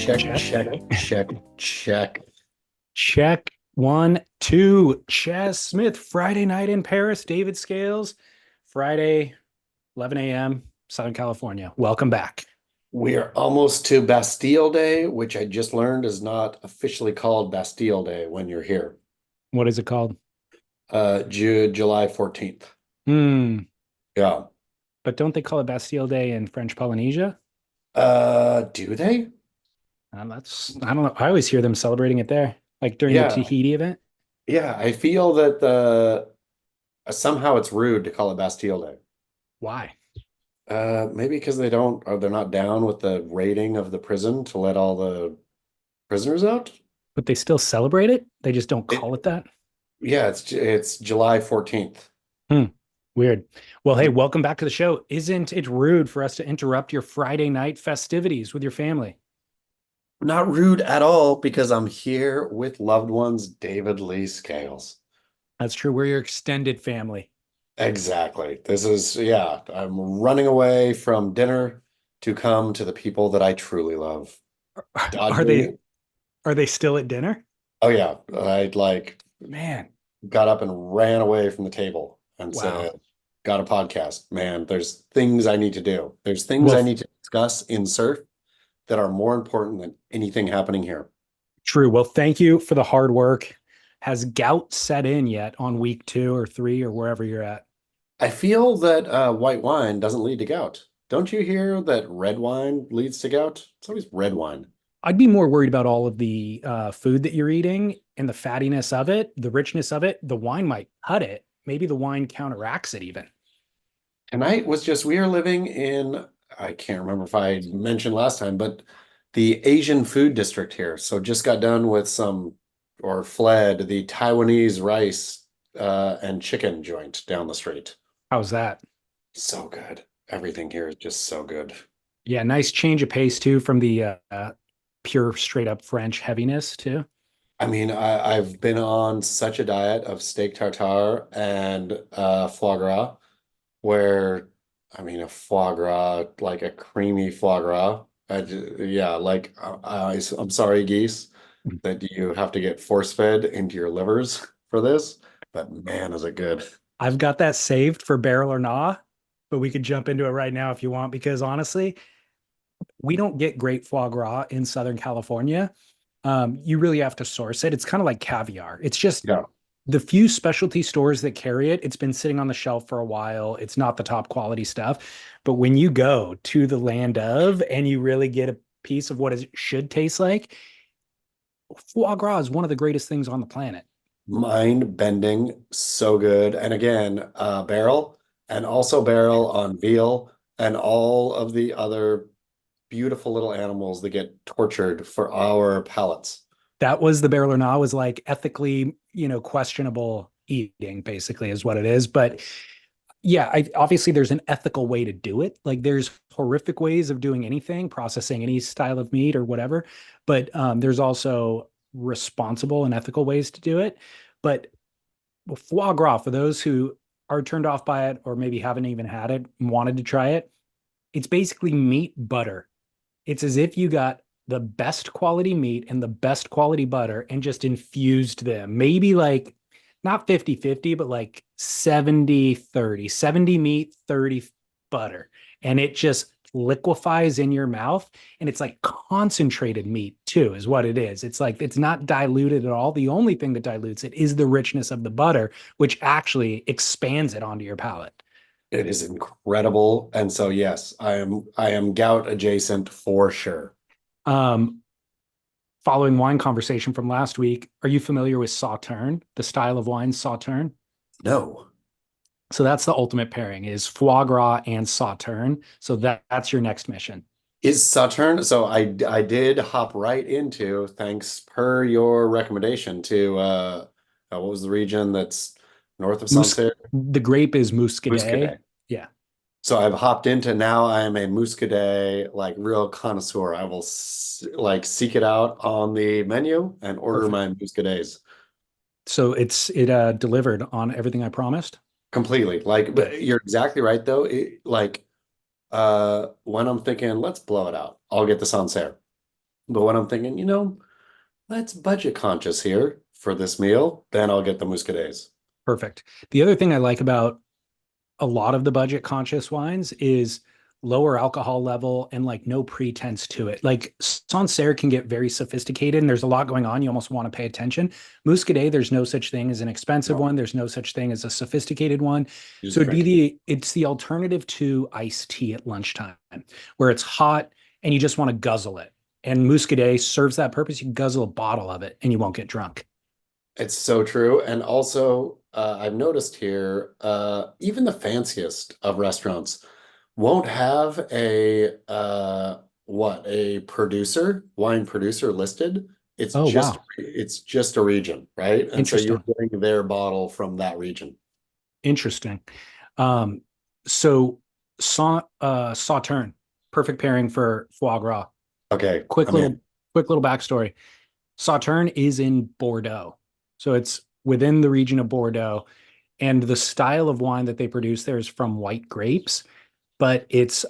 Check, check. Check 1, 2. Chaz Smith, Friday night in Paris. David Scales, Friday, 11 a.m., Southern California. Welcome back. We are almost to Bastille Day, which I just learned is not officially called Bastille Day when you're here. What is it called? July 14th. Hmm. Yeah. But don't they call it Bastille Day in French Polynesia? Do they? I don't know. I always hear them celebrating it there, like during the Yeah. Tahiti event. Yeah. I feel that somehow it's rude to call it Bastille Day. Why? Maybe because they're not down with the raiding of the prison to let all the prisoners out. But they still celebrate it? They just don't call It, it that? yeah, it's July 14th. Hmm. Weird. Well, hey, welcome back to the show. Isn't it rude for us to interrupt your Friday night festivities with your family? Not rude at all because I'm here with loved ones, David Lee Scales. That's true. We're your extended family. Exactly. Yeah, I'm running away from dinner to come to the people that I truly love. Are they Dodging. are they still at dinner? Oh yeah, I like Man, got up and ran away from the table and wow. said, got a podcast. Man, there's things I need to do. There's things Well, I need to discuss in surf that are more important than anything happening here. true. Well, thank you for the hard work. Has gout set in yet on week 2 or 3 or wherever you're at? I feel that white wine doesn't lead to gout. Don't you hear that red wine leads to gout? It's always red wine. I'd be more worried about all of the food that you're eating and the fattiness of it, the richness of it. The wine might cut it. Maybe the wine counteracts it even. Tonight was just, we are living in, I can't remember if I mentioned last time, but the Asian food district here. So just got done with or fled the Taiwanese rice and chicken joint down the street. How's that? So good. Everything here is just so good. Yeah, nice change of pace too from the pure straight up French heaviness too. I mean, I've been on such a diet of steak tartare and foie gras, where, I mean, a foie gras, like a creamy foie gras. Yeah, like I'm sorry, geese, that you have to get force fed into your livers for this, but man, is it good. I've got that saved for barrel or nah, but we could jump into it right now if you want, because honestly, we don't get great foie gras in Southern California. You really have to source it. It's kind of like caviar. It's just Yeah. the few specialty stores that carry it. It's been sitting on the shelf for a while. It's not the top quality stuff. But when you go to the land of and you really get a piece of what it should taste like, foie gras is one of the greatest things on the planet. Mind bending, so good. And again, barrel and also barrel on veal and all of the other beautiful little animals that get tortured for our palates. That was the barrel or not was like ethically, questionable eating, basically, is what it is. But yeah, obviously there's an ethical way to do it. Like there's horrific ways of doing anything, processing any style of meat or whatever. But there's also responsible and ethical ways to do it. But foie gras, for those who are turned off by it or maybe haven't even had it and wanted to try it, it's basically meat butter. It's as if you got the best quality meat and the best quality butter and just infused them. Maybe like not 50-50, but like 70-30, 70 meat, 30 butter. And it just liquefies in your mouth. And it's like concentrated meat, too, is what it is. It's like it's not diluted at all. The only thing that dilutes it is the richness of the butter, which actually expands it onto your palate. It is incredible. And so yes, I am gout adjacent for sure. Um, Following wine conversation from last week, are you familiar with Sauterne, the style of wine Sauterne? No. So that's the ultimate pairing is foie gras and Sauterne. So that's your next mission. Is Saturn, so I did hop right into, thanks per your recommendation to what was the region that's north of Mus- Sancerre? the grape is Muscadet. Muscadet. Yeah. So I've hopped into, now I am a Muscadet like real connoisseur. I will like seek it out on the menu and order Perfect. my Muscadets So it delivered on everything I promised. completely. Like, Good. but you're exactly right though. Like when I'm thinking let's blow it out, I'll get the Sancerre. But when I'm thinking, let's budget conscious here for this meal, then I'll get the muscadets. Perfect. The other thing I like about a lot of the budget conscious wines is lower alcohol level and like no pretense to it. Like Sancerre can get very sophisticated and there's a lot going on. You almost want to pay attention. Muscadet, there's no such thing as an expensive No, one. There's no such thing as a sophisticated one. you So just drink it. it's the alternative to iced tea at lunchtime where it's hot and you just want to guzzle it. And Muscadet serves that purpose. You can guzzle a bottle of it and you won't get drunk. It's so true. And also, I've noticed here, even the fanciest of restaurants won't have a wine producer listed. Oh, wow. It's just a region, right? And so you're Interesting. getting their bottle from that region. Interesting. Um, so Sauterne, perfect pairing for foie gras. Okay, Quick I'm in. little, quick little backstory. Sauterne is in Bordeaux, so it's within the region of Bordeaux, and the style of wine that they produce there is from white grapes, but it's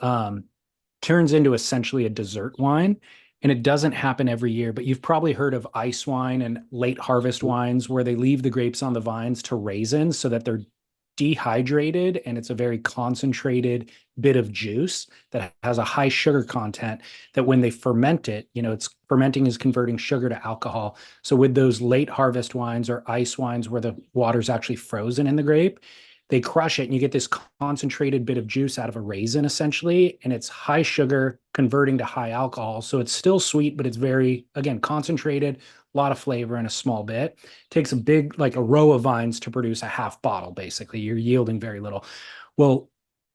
turns into essentially a dessert wine. And it doesn't happen every year, but you've probably heard of ice wine and late harvest wines where they leave the grapes on the vines to raisin so that they're dehydrated and it's a very concentrated bit of juice that has a high sugar content that when they ferment it, it's fermenting is converting sugar to alcohol. So with those late harvest wines or ice wines where the water's actually frozen in the grape, they crush it and you get this concentrated bit of juice out of a raisin essentially, and it's high sugar converting to high alcohol. So it's still sweet, but it's very, again, concentrated, a lot of flavor in a small bit. It takes a big, like a row of vines to produce a half bottle, basically. You're yielding very little. Well,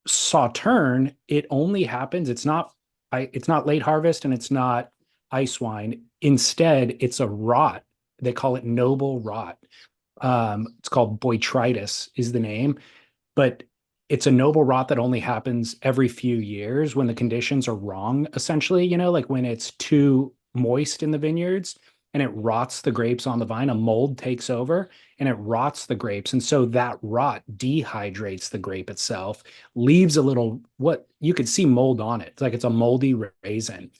Sauterne, it only happens, it's not late harvest and it's not ice wine. Instead, it's a rot. They call it noble rot. It's called Botrytis is the name, but it's a noble rot that only happens every few years when the conditions are wrong, essentially, like when it's too moist in the vineyards and it rots the grapes on the vine, a mold takes over and it rots the grapes. And so that rot dehydrates the grape itself, leaves a little, what you could see mold on it. It's like it's a moldy raisin.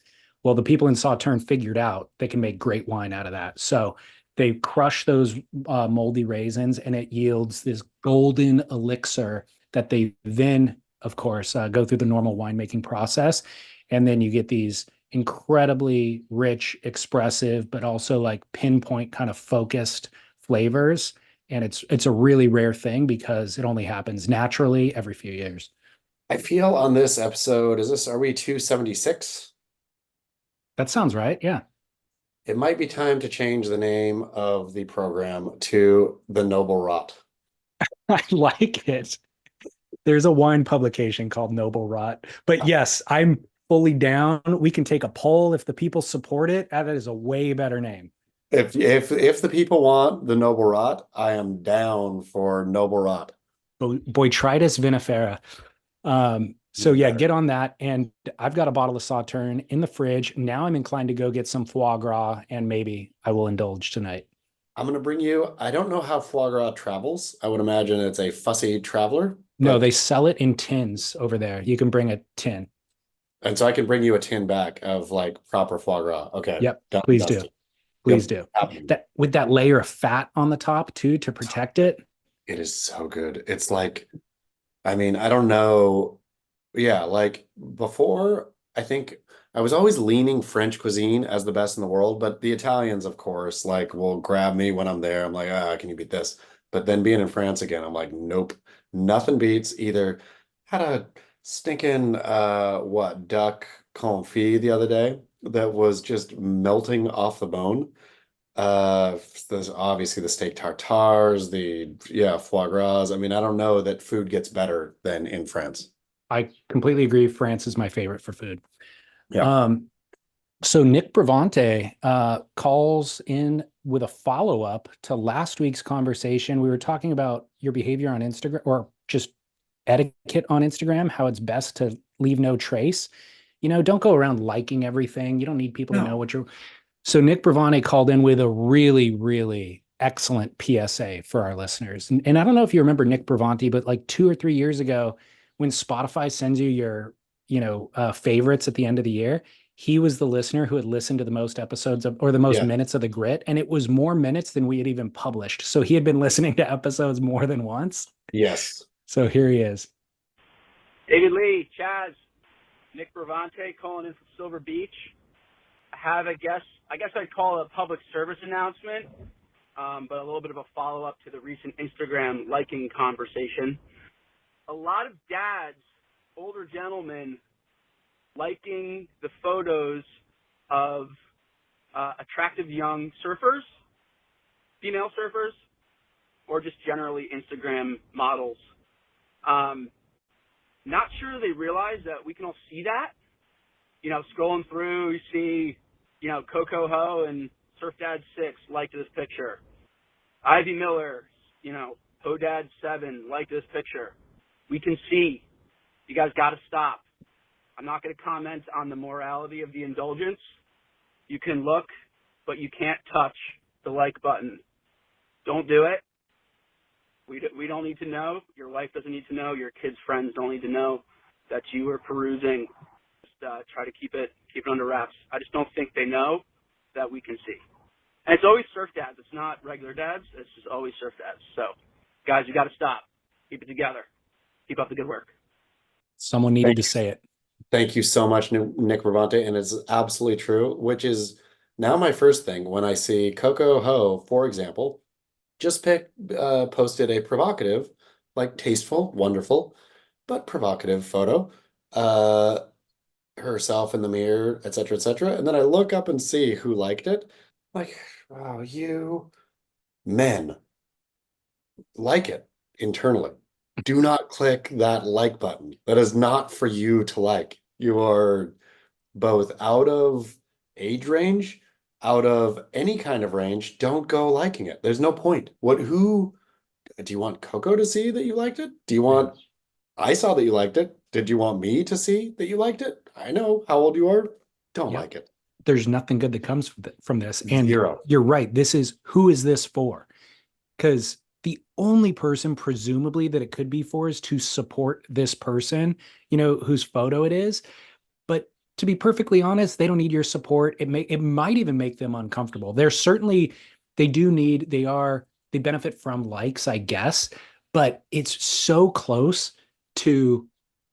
Well, the people in Sauterne figured out they can make great wine out of that. So they crush those moldy raisins and it yields this golden elixir that they then, of course, go through the normal winemaking process. And then you get these incredibly rich, expressive, but also like pinpoint kind of focused flavors. And it's a really rare thing because it only happens naturally every few years. I feel on this episode, are we 276? That sounds right. Yeah. It might be time to change the name of the program to the Noble Rot. I like it. There's a wine publication called Noble Rot. But yes, I'm fully down. We can take a poll if the people support it. That is a way better name. If the people want the Noble Rot, I am down for Noble Rot. Botrytis vinifera. So Even yeah, better. get on that. And I've got a bottle of Sauterne in the fridge. Now I'm inclined to go get some foie gras and maybe I will indulge tonight. I'm gonna bring you, I don't know how foie gras travels. I would imagine it's a fussy traveler, No, but they sell it in tins over there. You can bring a tin. and so I can bring you a tin back of like proper foie gras. Okay, Yep, done and please do. dusted. Please Yep, do. happening. That with that layer of fat on the top too to protect it. It is so good. It's like, I mean, I don't know. Yeah, like before, I think I was always leaning French cuisine as the best in the world, but the Italians, of course, like will grab me when I'm there. I'm like, ah, can you beat this? But then being in France again, I'm like, nope, nothing beats either. Had a stinking duck confit the other day that was just melting off the bone. There's obviously the steak tartares, the foie gras. I mean, I don't know that food gets better than in France. I completely agree. France is my favorite for food. Yeah. Um, so Nick Bravante calls in with a follow-up to last week's conversation. We were talking about your behavior on Instagram or just etiquette on Instagram, how it's best to leave no trace. Don't go around liking everything. You don't need people to know No. what you're. So Nick Bravante called in with a really, really excellent PSA for our listeners. And I don't know if you remember Nick Bravante, but like 2 or 3 years ago, when Spotify sends you your, favorites at the end of the year, he was the listener who had listened to the most episodes of, or the most Yeah. minutes of the Grit, and it was more minutes than we had even published. So he had been listening to episodes more than once. Yes. So here he is. David Lee, Chaz, Nick Bravante calling in from Silver Beach. I have I guess I'd call it a public service announcement, but a little bit of a follow-up to the recent Instagram liking conversation. A lot of dads, older gentlemen, liking the photos of attractive young surfers, female surfers, or just generally Instagram models. Not sure they realize that we can all see that. You know, scrolling through, you see, you know, Coco Ho and Surf Dad 6 liked this picture. Ivy Miller, you know, Ho Dad 7 liked this picture. We can see. You guys got to stop. I'm not going to comment on the morality of the indulgence. You can look, but you can't touch the like button. Don't do it. We don't need to know. Your wife doesn't need to know. Your kids' friends don't need to know that you are perusing. Just try to keep it under wraps. I just don't think they know that we can see. And it's always surf dads. It's not regular dads. It's just always surf dads. So, guys, you got to stop. Keep it together. Keep up the good work. Someone needed to say it. Thank you so much, Nick Bravante, and it's absolutely true, which is now my first thing when I see Coco Ho, for example, just posted a provocative, like tasteful, wonderful, but provocative photo, uh, herself in the mirror, etc., etc. And then I look up and see who liked it. Like, wow, you men like it internally. Do not click that like button. That is not for you to like. You are both out of age range, out of any kind of range. Don't go liking it. There's no point. Who do you want Coco to see that you liked it? Do you Yeah. want, I saw that you liked it. Did you want me to see that you liked it? I know how old you are. Don't Yep. like it. There's nothing good that comes from this. And Zero. you're right. Who is this for? Because the only person presumably that it could be for is to support this person, you know, whose photo it is. But to be perfectly honest, they don't need your support. It might even make them uncomfortable. They're certainly they benefit from likes, I guess, but it's so close to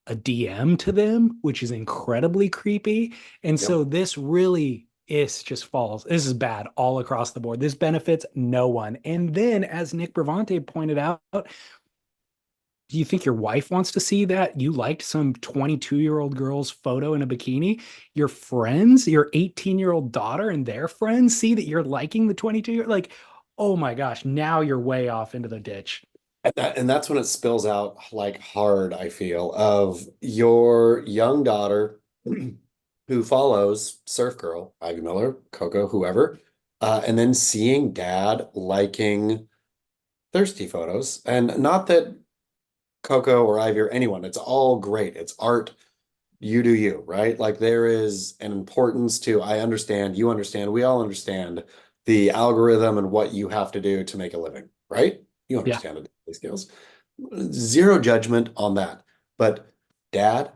a DM to them, which is incredibly creepy. And Yep. so this really is just falls. This is bad all across the board. This benefits no one. And then, as Nick Bravante pointed out, do you think your wife wants to see that you liked some 22-year-old girl's photo in a bikini? Your friends, your 18-year-old daughter and their friends see that you're liking the 22-year, like, oh my gosh, now you're way off into the ditch. And that's when it spills out like hard, I feel, of your young daughter who follows Surf Girl, Ivy Miller, Coco, whoever, and then seeing dad liking thirsty photos. And not that Coco or Ivy or anyone, it's all great. It's art. You do you, right? Like there is an importance to, I understand, you understand, we all understand the algorithm and what you have to do to make a living, right? You Yeah. understand the skills. Zero judgment on that. But dad,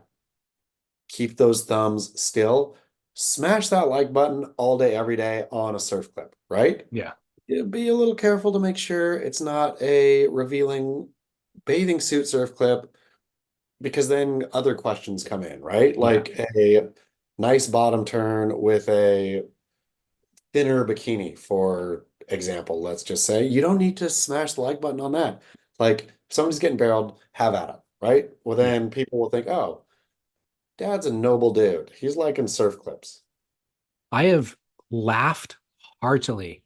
keep those thumbs still. Smash that like button all day, every day on a surf clip, right? Yeah. Be a little careful to make sure it's not a revealing bathing suit surf clip because then other questions come in, right? Yeah. Like a nice bottom turn with a thinner bikini, for example, let's just say. You don't need to smash the like button on that. Like, if somebody's getting barreled, have at it, right? Well, Yeah. then people will think, oh, dad's a noble dude. He's liking surf clips. I have laughed heartily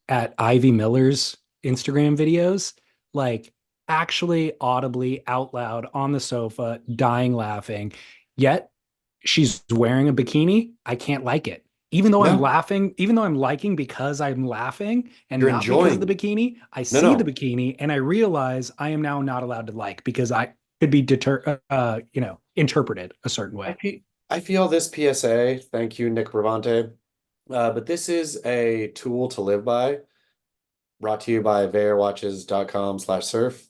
at Ivy Miller's Instagram videos, like actually audibly out loud on the sofa, dying laughing. Yet she's wearing a bikini. I can't like it. Even though I'm No, laughing, even though I'm liking because I'm laughing and you're not because of the enjoying. bikini, I No, see the no. bikini and I realize I am now not allowed to like because I could be interpreted a certain I way. feel, I feel this PSA, thank you, Nick Bravante, but this is a tool to live by, brought to you by VayerWatches.com/surf.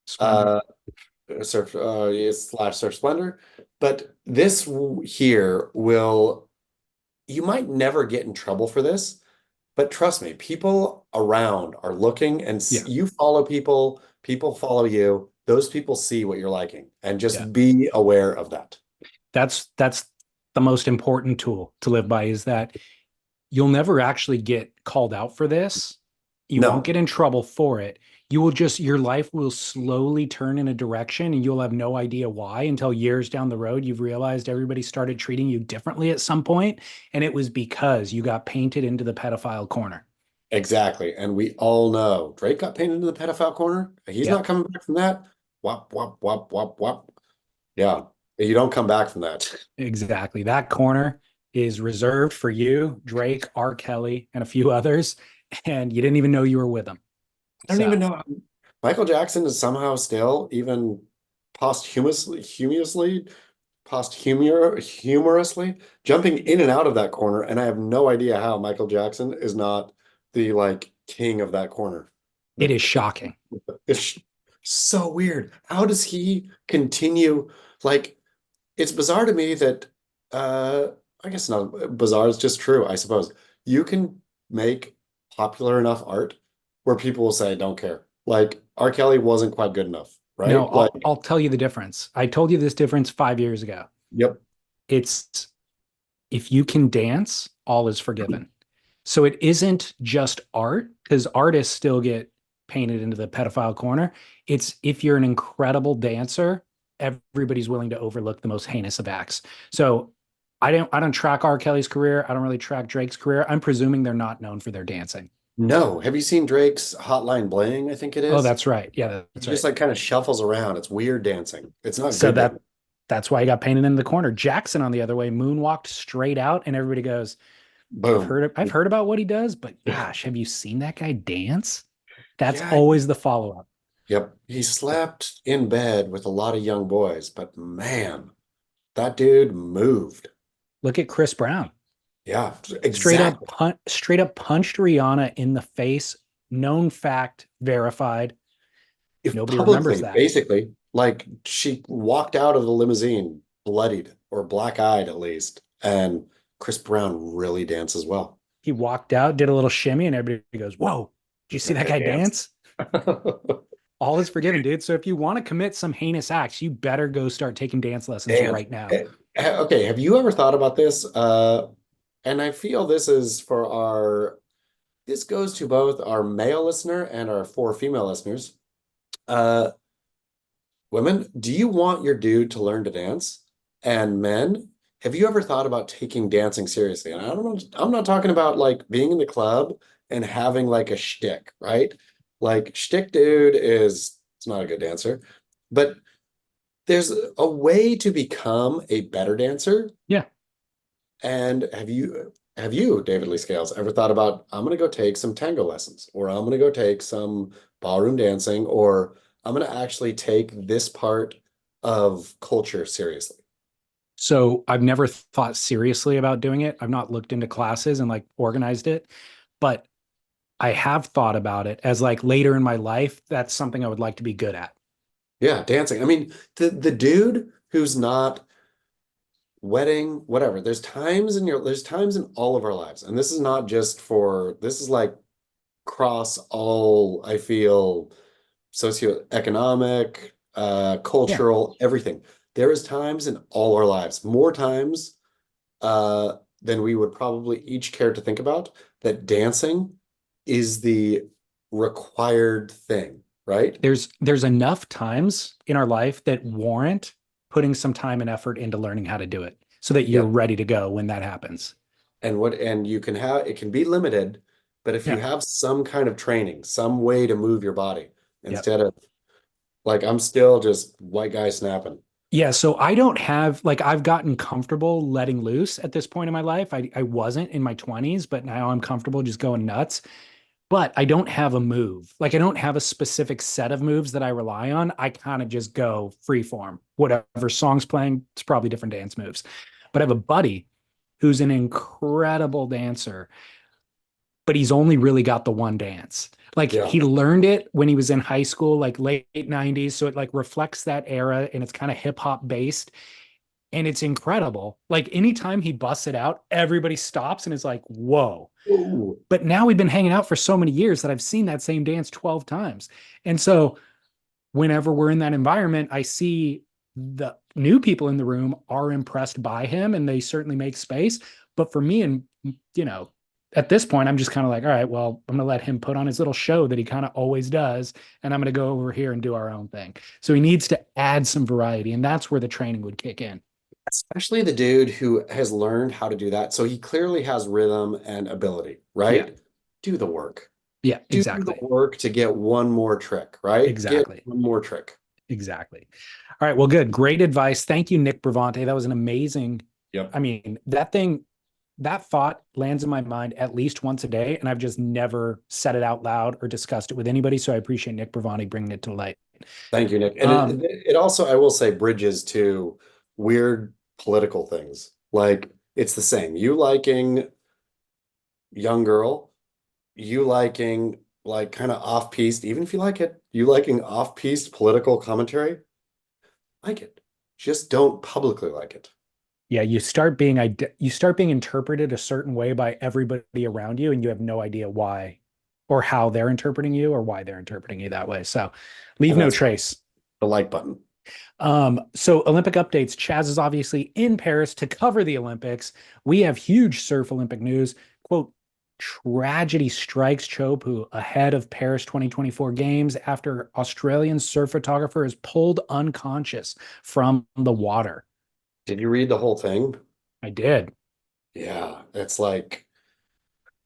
Splendor. Uh, surf slash surf splendor, but this here will you might never get in trouble for this, but trust me, people around are looking and Yeah. you follow people, people follow you. Those people see what you're liking and Yeah. just be aware of that. That's the most important tool to live by, is that you'll never actually get called out for this. You won't No, get in trouble for it. You will just, your life will slowly turn in a direction and you'll have no idea why until years down the road you've realized everybody started treating you differently at some point, and it was because you got painted into the pedophile corner. exactly. And we all know Drake got painted in the pedophile corner. He's Yeah, not coming back from that. Wop, wop, wop, wop, wop. Yeah, you don't come back from that. exactly. That corner is reserved for you, Drake, R. Kelly, and a few others, and you didn't even know you were with them. I don't even So know. Michael Jackson is somehow still even humorously jumping in and out of that corner, and I have no idea how Michael Jackson is not the like king of that corner. it is shocking. It's so weird. How does he continue? Like, it's bizarre to me that uh I guess not bizarre, it's just true, I suppose. You can make popular enough art where people will say, don't care. Like R. Kelly wasn't quite good enough, No, right? Like, I'll tell you the difference. I told you this difference 5 years ago. yep. It's, if you can dance, all is forgiven. So it isn't just art, because artists still get painted into the pedophile corner. It's, if you're an incredible dancer, everybody's willing to overlook the most heinous of acts. So I don't track R. Kelly's career. I don't really track Drake's career. I'm presuming they're not known for their dancing. No. Have you seen Drake's Hotline Bling? I think it Oh, is. that's right. Yeah, He that's just right. like kind of shuffles around. It's weird dancing. It's not So good dancing. that's why he got painted in the corner. Jackson, on the other way, moonwalked straight out, and everybody goes, Boom. I've heard about what he does, but gosh, have you seen that guy dance? That's Yeah. always the follow-up. Yep. He slept in bed with a lot of young boys, but man, that dude moved. Look at Chris Brown. Yeah, exactly. Straight up punched Rihanna in the face. Known fact, verified. If Nobody remembers publicly, that. basically, like she walked out of the limousine bloodied or black-eyed at least, and Chris Brown really dances well. He walked out, did a little shimmy, and everybody goes, "Whoa, did you see That that guy guy danced. dance?" All is forgiven, dude. So if you want to commit some heinous acts, you better go start taking dance lessons Damn. right now. Okay, have you ever thought about this? And I feel this is for this goes to both our male listener and our four female listeners. Uh, Women, do you want your dude to learn to dance? And men, have you ever thought about taking dancing seriously? And I don't know, I'm not talking about like being in the club and having like a shtick, right? Like shtick dude is it's not a good dancer, but there's a way to become a better dancer. Yeah. And have you, David Lee Scales, ever thought about I'm gonna go take some tango lessons, or I'm gonna go take some ballroom dancing, or I'm gonna actually take this part of culture seriously? So I've never thought seriously about doing it. I've not looked into classes and like organized it, but I have thought about it as like later in my life. That's something I would like to be good at. Yeah, dancing. I mean, the dude who's not wedding, whatever. There's times in all of our lives, and this is not just for this is like cross all, I feel, socioeconomic, Yeah. cultural, everything. There is times in all our lives, more times uh, than we would probably each care to think about, that dancing is the required thing, right? There's enough times in our life that warrant putting some time and effort into learning how to do it so that you're Yep. ready to go when that happens. And you can have it can be limited, but if you Yeah. have some kind of training, some way to move your body Yep. instead of like I'm still just white guy snapping. Yeah, so I don't have, like, I've gotten comfortable letting loose at this point in my life. I wasn't in my 20s, but now I'm comfortable just going nuts. But I don't have a move. Like, I don't have a specific set of moves that I rely on. I kind of just go free form. Whatever song's playing, it's probably different dance moves. But I have a buddy who's an incredible dancer, but he's only really got the one dance. Like, Yeah. he learned it when he was in high school, like late 90s. So it like reflects that era and it's kind of hip hop based. and it's incredible. Like anytime he busts it out, everybody stops and is like, whoa. Ooh. But now we've been hanging out for so many years that I've seen that same dance 12 times. And so whenever we're in that environment, I see the new people in the room are impressed by him and they certainly make space. But for me, and at this point, I'm just kind of like, all right, well, I'm going to let him put on his little show that he kind of always does. And I'm going to go over here and do our own thing. So he needs to add some variety. And that's where the training would kick in. Especially the dude who has learned how to do that. So he clearly has rhythm and ability, Yeah. right? Do the work. Yeah, Do the exactly. work to get one more trick, right? Get Exactly. one more trick. Exactly. All right. Well, good. Great advice. Thank you, Nick Bravante. That was an amazing. Yep. I mean, that thought lands in my mind at least once a day, and I've just never said it out loud or discussed it with anybody. So I appreciate Nick Bravante bringing it to light. Thank you, Nick. And Um, it also, I will say, bridges to weird political things. Like it's the same. You liking young girl, you liking like kind of off-piste, even if you like it, you liking off-piste political commentary, like it. Just don't publicly like it. yeah, you start being interpreted a certain way by everybody around you, and you have no idea why or how they're interpreting you or why they're interpreting you that way. So leave And no that's fine. trace. The like button. So Olympic updates. Chaz is obviously in Paris to cover the Olympics. We have huge surf Olympic news. Quote, tragedy strikes Chopu ahead of Paris 2024 games after Australian surf photographer is pulled unconscious from the water. Did you read the whole thing? I did. Yeah, it's like,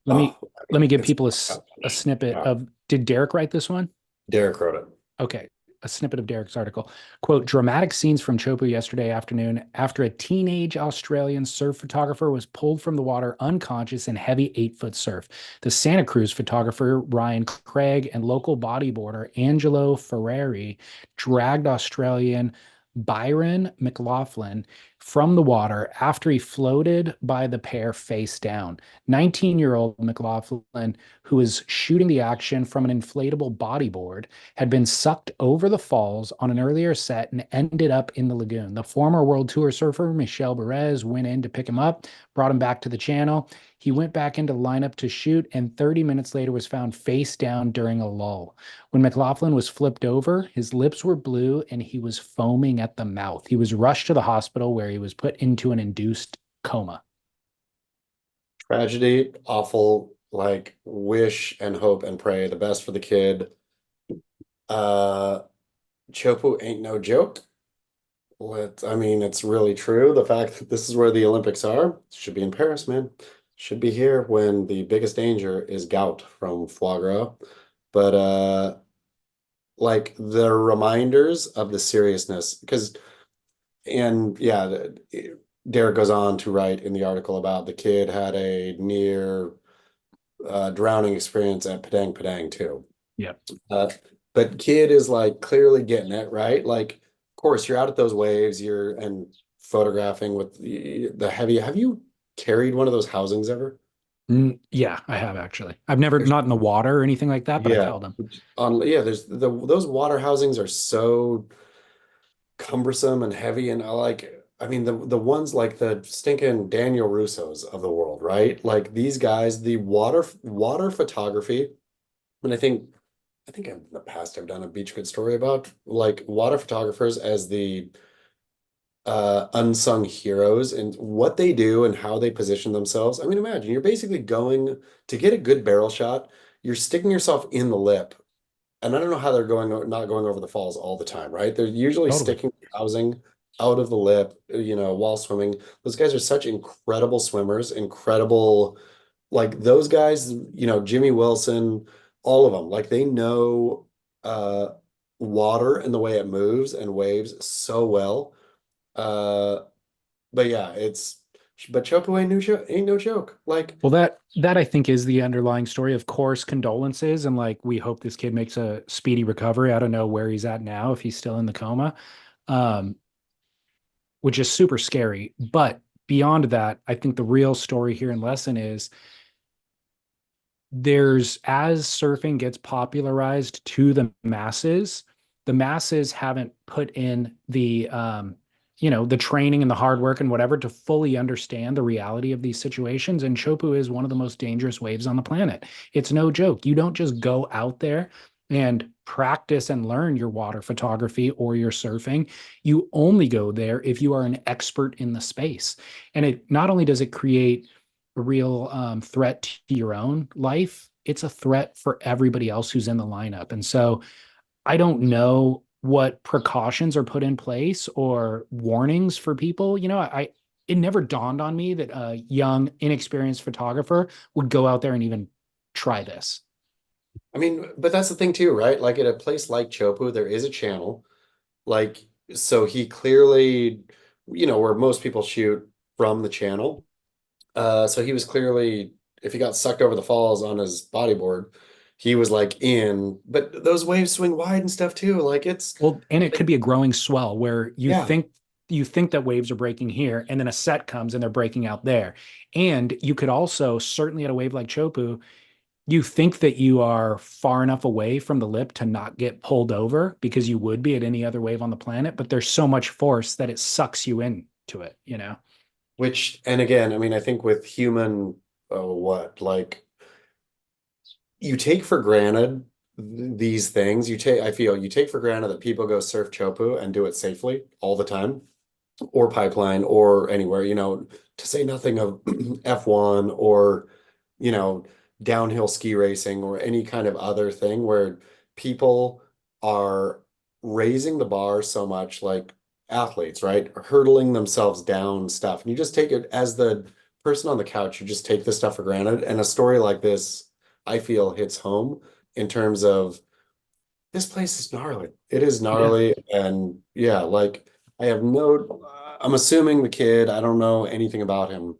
Let me oh, I let mean, me give it's people fucked up. a snippet Yeah. of, did Derek write this one? Derek wrote it. Okay, a snippet of Derek's article. Quote, dramatic scenes from Chopu yesterday afternoon after a teenage Australian surf photographer was pulled from the water unconscious in heavy 8-foot surf. The Santa Cruz photographer, Ryan Craig, and local bodyboarder, Angelo Ferrari, dragged Australian Byron McLaughlin from the water after he floated by the pair face down. 19-year-old McLaughlin, who was shooting the action from an inflatable bodyboard, had been sucked over the falls on an earlier set and ended up in the lagoon. The former World Tour surfer, Michel Perez, went in to pick him up, brought him back to the channel. He went back into the lineup to shoot, and 30 minutes later was found face down during a lull. When McLaughlin was flipped over, his lips were blue and he was foaming at the mouth. He was rushed to the hospital where he was put into an induced coma. Tragedy, awful, like wish and hope and pray the best for the kid. Uh, Chopu ain't no joke. I mean, it's really true. The fact that this is where the Olympics are, should be in Paris, man. Should be here when the biggest danger is gout from foie gras. But like the reminders of the seriousness, because and yeah, Derek goes on to write in the article about the kid had a near drowning experience at Padang Padang too. Yep. Uh, but kid is like clearly getting it, right? Like, of course, you're out at those waves, you're and photographing with the heavy. Have you carried one of those housings ever? Yeah, I have actually. I've never, not in the water or anything like that, but I've Yeah. held them. There's those water housings are so cumbersome and heavy, and I mean the ones like the stinking Daniel Russos of the world, right? Like these guys, the water photography, and I think in the past I've done a beach good story about like water photographers as the unsung heroes and what they do and how they position themselves. I mean, imagine you're basically going to get a good barrel shot, you're sticking yourself in the lip. And I don't know how they're not going over the falls all the time, right? They're usually Totally. sticking housing out of the lip, while swimming. Those guys are such incredible swimmers, incredible, like those guys, Jimmy Wilson, all of them, like they know uh water and the way it moves and waves so well. Uh, but yeah, but Chopo ain't no joke. Like, Well, that I think is the underlying story. Of course, condolences, and like we hope this kid makes a speedy recovery. I don't know where he's at now, if he's still in the coma, um, which is super scary. But beyond that, I think the real story here and lesson is as surfing gets popularized to the masses haven't put in the training and the hard work and whatever to fully understand the reality of these situations. And Chopu is one of the most dangerous waves on the planet. It's no joke. You don't just go out there and practice and learn your water photography or your surfing. You only go there if you are an expert in the space. And it not only does it create a real threat to your own life, it's a threat for everybody else who's in the lineup. And so I don't know what precautions are put in place or warnings for people. It never dawned on me that a young, inexperienced photographer would go out there and even try this. I mean, but that's the thing too, right? Like at a place like Chopu, there is a channel. Like, so he clearly, where most people shoot from the channel. So he was clearly, if he got sucked over the falls on his bodyboard, he was like in, but those waves swing wide and stuff too. Like it's, Well, and it could be a growing swell where you yeah, think that waves are breaking here, and then a set comes and they're breaking out there. And you could also, certainly at a wave like Chopu, you think that you are far enough away from the lip to not get pulled over because you would be at any other wave on the planet, but there's so much force that it sucks you into it. which, and again, I mean, I think with human, like you take for granted these things. I feel you take for granted that people go surf Chopu and do it safely all the time, or pipeline or anywhere, to say nothing of F1 or, you know, downhill ski racing or any kind of other thing where people are raising the bar so much, like athletes, right? Hurdling themselves down stuff. And you just take it as the person on the couch, you just take this stuff for granted. And a story like this, I feel hits home in terms of this place is gnarly. It is Yeah. gnarly. And yeah, like I have no, I'm assuming the kid, I don't know anything about him,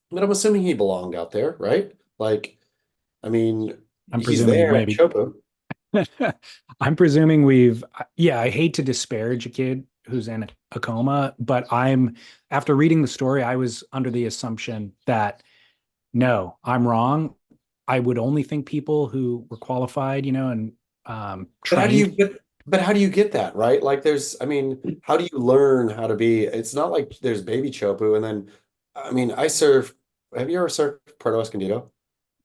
but I'm assuming he belonged out there, right? Like, I mean, I'm he's presuming there at maybe. Chopo. I'm presuming yeah, I hate to disparage a kid who's in a coma, but after reading the story, I was under the assumption that no, I'm wrong. I would only think people who were qualified, and But how do you trained. get, but how do you get that, right? Like there's, I mean, how do you learn how to be, it's not like there's baby Chopu and then, I mean, I surf, have you ever surfed Puerto Escondido?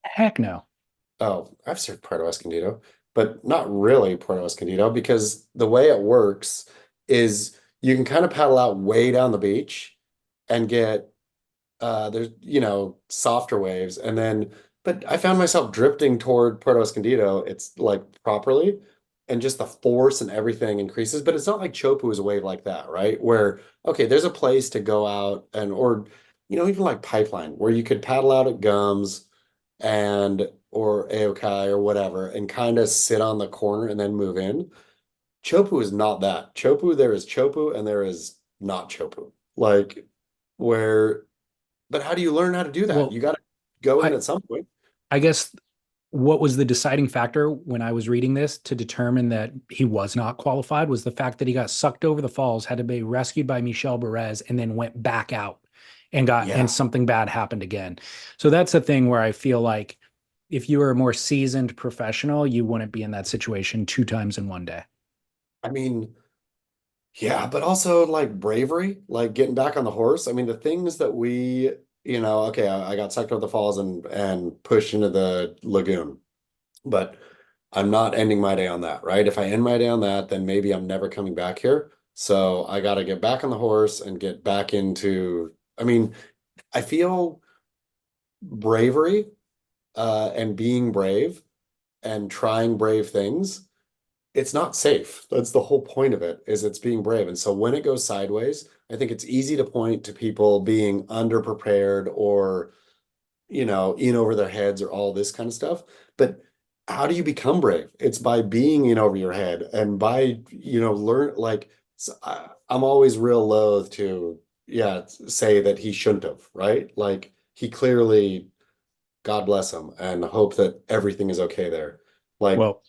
Heck no. Oh, I've served Puerto Escondido, but not really Puerto Escondido because the way it works is you can kind of paddle out way down the beach and get there's softer waves and then but I found myself drifting toward Puerto Escondido. It's like properly and just the force and everything increases, but it's not like Chopu is a wave like that, right? Where okay, there's a place to go out and or even like Pipeline where you could paddle out at Gums and or Aokai or whatever and kind of sit on the corner and then move in. Chopu is not that. Chopu, there is Chopu and there is not Chopu. Like where, but how do you learn how to do that? Well, You got to go in I at some point. I guess what was the deciding factor when I was reading this to determine that he was not qualified was the fact that he got sucked over the falls, had to be rescued by Michel Perez, and then went back out and Yeah. something bad happened again. So that's a thing where I feel like if you were a more seasoned professional, you wouldn't be in that situation two times in one day. I mean, yeah, but also like bravery, like getting back on the horse. I mean, the things that okay, I got sucked over the falls and pushed into the lagoon, but I'm not ending my day on that, right? If I end my day on that, then maybe I'm never coming back here. So I got to get back on the horse and get back into, I mean, I feel bravery and being brave and trying brave things. It's not safe. That's the whole point of it, is it's being brave. And so when it goes sideways, I think it's easy to point to people being underprepared or in over their heads or all this kind of stuff. But how do you become brave? It's by being in over your head and by, learn like I'm always real loath to, yeah, say that he shouldn't have, right? Like he clearly, God bless him, and hope that everything is okay there. Like Well,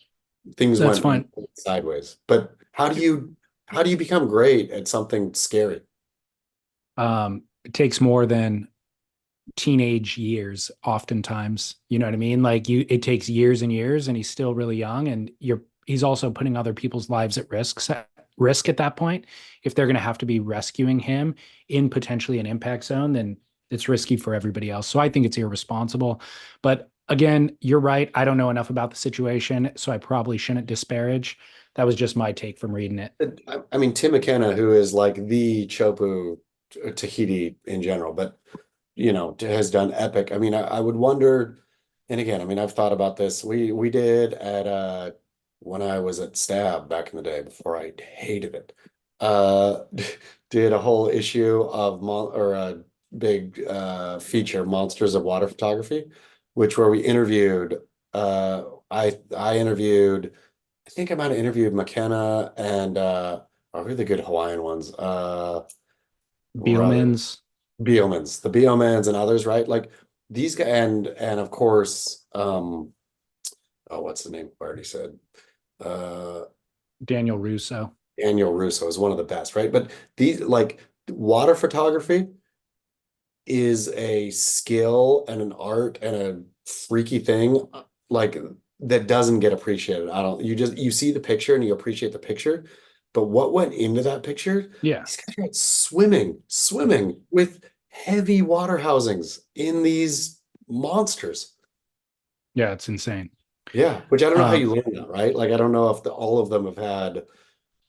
things that's went fine. sideways. But how do you become great at something scary? It takes more than teenage years oftentimes, you know what I mean? Like it takes years and years and he's still really young and he's also putting other people's lives at risk risk at that point. If they're going to have to be rescuing him in potentially an impact zone, then it's risky for everybody else. So I think it's irresponsible. But again, you're right. I don't know enough about the situation, so I probably shouldn't disparage. That was just my take from reading it. I mean, Tim McKenna, who is like the Chopu Tahiti in general, but has done epic. I mean, I would wonder, and again, I mean, I've thought about this. We did at when I was at Stab back in the day before I hated it. Uh did a whole issue of or a big feature, Monsters of Water Photography, which where we interviewed I interviewed, I think I might have interviewed McKenna and oh, who are the good Hawaiian ones? Rather Beelmans, Beelmans, the Beelmans and others, right? Like these guys, and of course, oh, what's the name? I already said. Uh, Daniel Russo. Daniel Russo is one of the best, right? But these like water photography is a skill and an art and a freaky thing like that doesn't get appreciated. I don't, you see the picture and you appreciate the picture, but what went into that picture? Yeah. These guys are out swimming with heavy water housings in these monsters. Yeah, it's insane. Yeah, which I don't know how Um, you learn that, right? Like I don't know if all of them have had,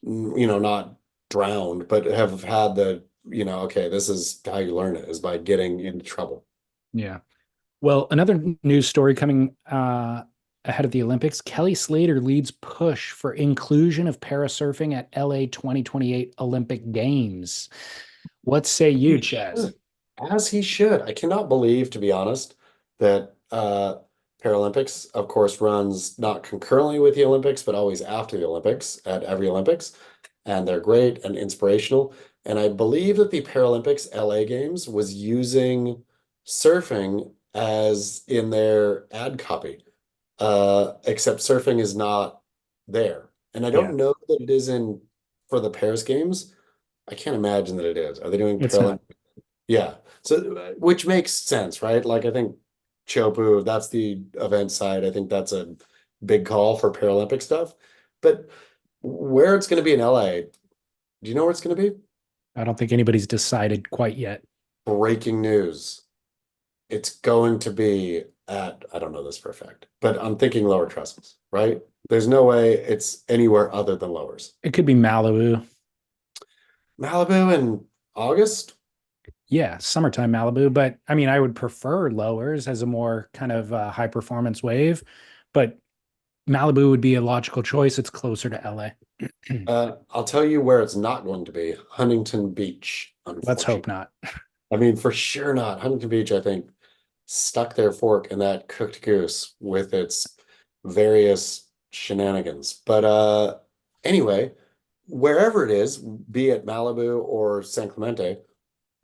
not drowned, but have had the, okay, this is how you learn it is by getting into trouble. yeah. Well, another news story coming ahead of the Olympics. Kelly Slater leads push for inclusion of parasurfing at LA 2028 Olympic Games. What say you, He Chaz? should, as he should. I cannot believe, to be honest, that Paralympics, of course, runs not concurrently with the Olympics, but always after the Olympics at every Olympics. And they're great and inspirational. And I believe that the Paralympics LA Games was using surfing as in their ad copy. Except surfing is not there. And I Yeah, don't know that it is in for the Paris Games. I can't imagine that it is. Are they doing it's not. Paralympic? Yeah. So, which makes sense, right? Like, I think Chopu, that's the event side. I think that's a big call for Paralympic stuff. But where it's going to be in LA, do you know where it's going to be? I don't think anybody's decided quite yet. Breaking news. It's going to be at, I don't know this for a fact, but I'm thinking Lower Trestles, right? There's no way it's anywhere other than Lowers. It could be Malibu. Malibu in August? Yeah, summertime Malibu. But I mean, I would prefer lowers as a more kind of high performance wave, but Malibu would be a logical choice. It's closer to LA. I'll tell you where it's not going to be. Huntington Beach, Let's hope unfortunately. not. I mean, for sure not. Huntington Beach, I think, stuck their fork in that cooked goose with its various shenanigans. But anyway, wherever it is, be it Malibu or San Clemente,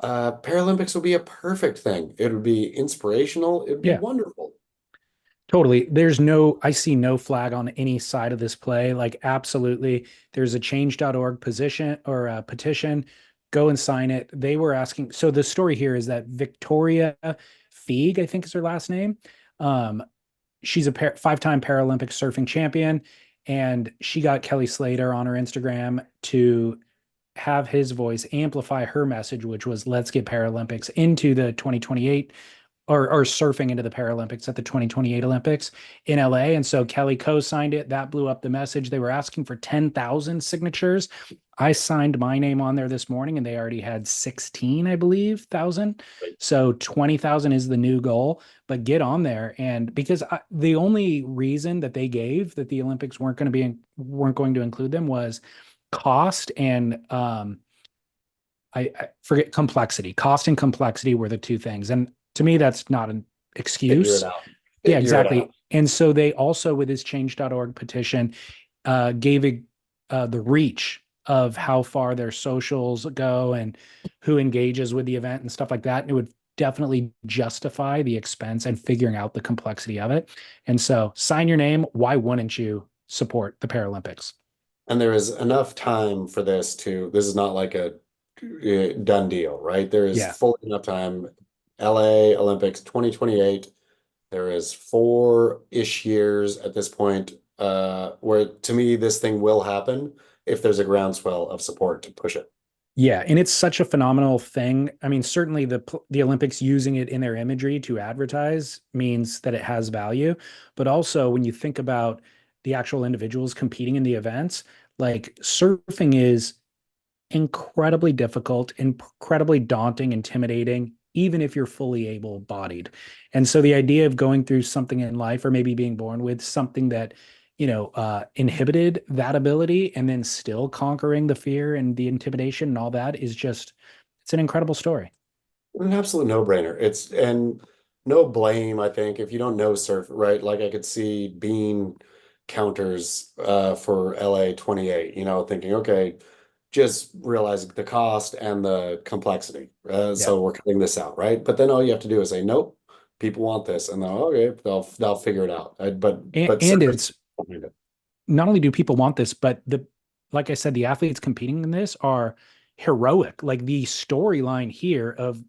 Paralympics would be a perfect thing. It would be inspirational. It would be Yeah. wonderful. Totally. I see no flag on any side of this play. Like, absolutely. There's a change.org position or a petition. Go and sign it. They were asking. So the story here is that Victoria Feig, I think is her last name. Um, she's a five-time Paralympic surfing champion. And she got Kelly Slater on her Instagram to have his voice amplify her message, which was let's get Paralympics into the 2028 or surfing into the Paralympics at the 2028 Olympics in LA. And so Kelly co-signed it. That blew up the message. They were asking for 10,000 signatures. I signed my name on there this morning and they already had 16, I believe, thousand. So 20,000 is the new goal, but get on there. And because the only reason that they gave that the Olympics weren't going to include them was cost and I forget complexity. Cost and complexity were the two things. And to me, that's not an Figure it excuse. out. Yeah, Figure it exactly. out. And so they also, with this change.org petition, gave the reach of how far their socials go and who engages with the event and stuff like that. And it would definitely justify the expense and figuring out the complexity of it. And so sign your name. Why wouldn't you support the Paralympics? And there is enough time for this is not like a done deal, right? There is Yeah. fully enough time. LA Olympics 2028. There is 4-ish years at this point, where to me this thing will happen. if there's a groundswell of support to push it. Yeah, and it's such a phenomenal thing. I mean, certainly the Olympics using it in their imagery to advertise means that it has value, but also when you think about the actual individuals competing in the events, like surfing is incredibly difficult, incredibly daunting, intimidating, even if you're fully able-bodied. And so the idea of going through something in life or maybe being born with something that, inhibited that ability and then still conquering the fear and the intimidation and all that is just, it's an incredible story. An absolute no-brainer. It's and no blame, I think, if you don't know surf, right? Like I could see bean counters for LA 28, thinking, okay, just realize the cost and the complexity. Yeah. So we're cutting this out, right? But then all you have to do is say, nope, people want this, and then okay, they'll figure it out. But And surf is it's behind it. not only do people want this, but like I said, the athletes competing in this are heroic. Like the storyline here of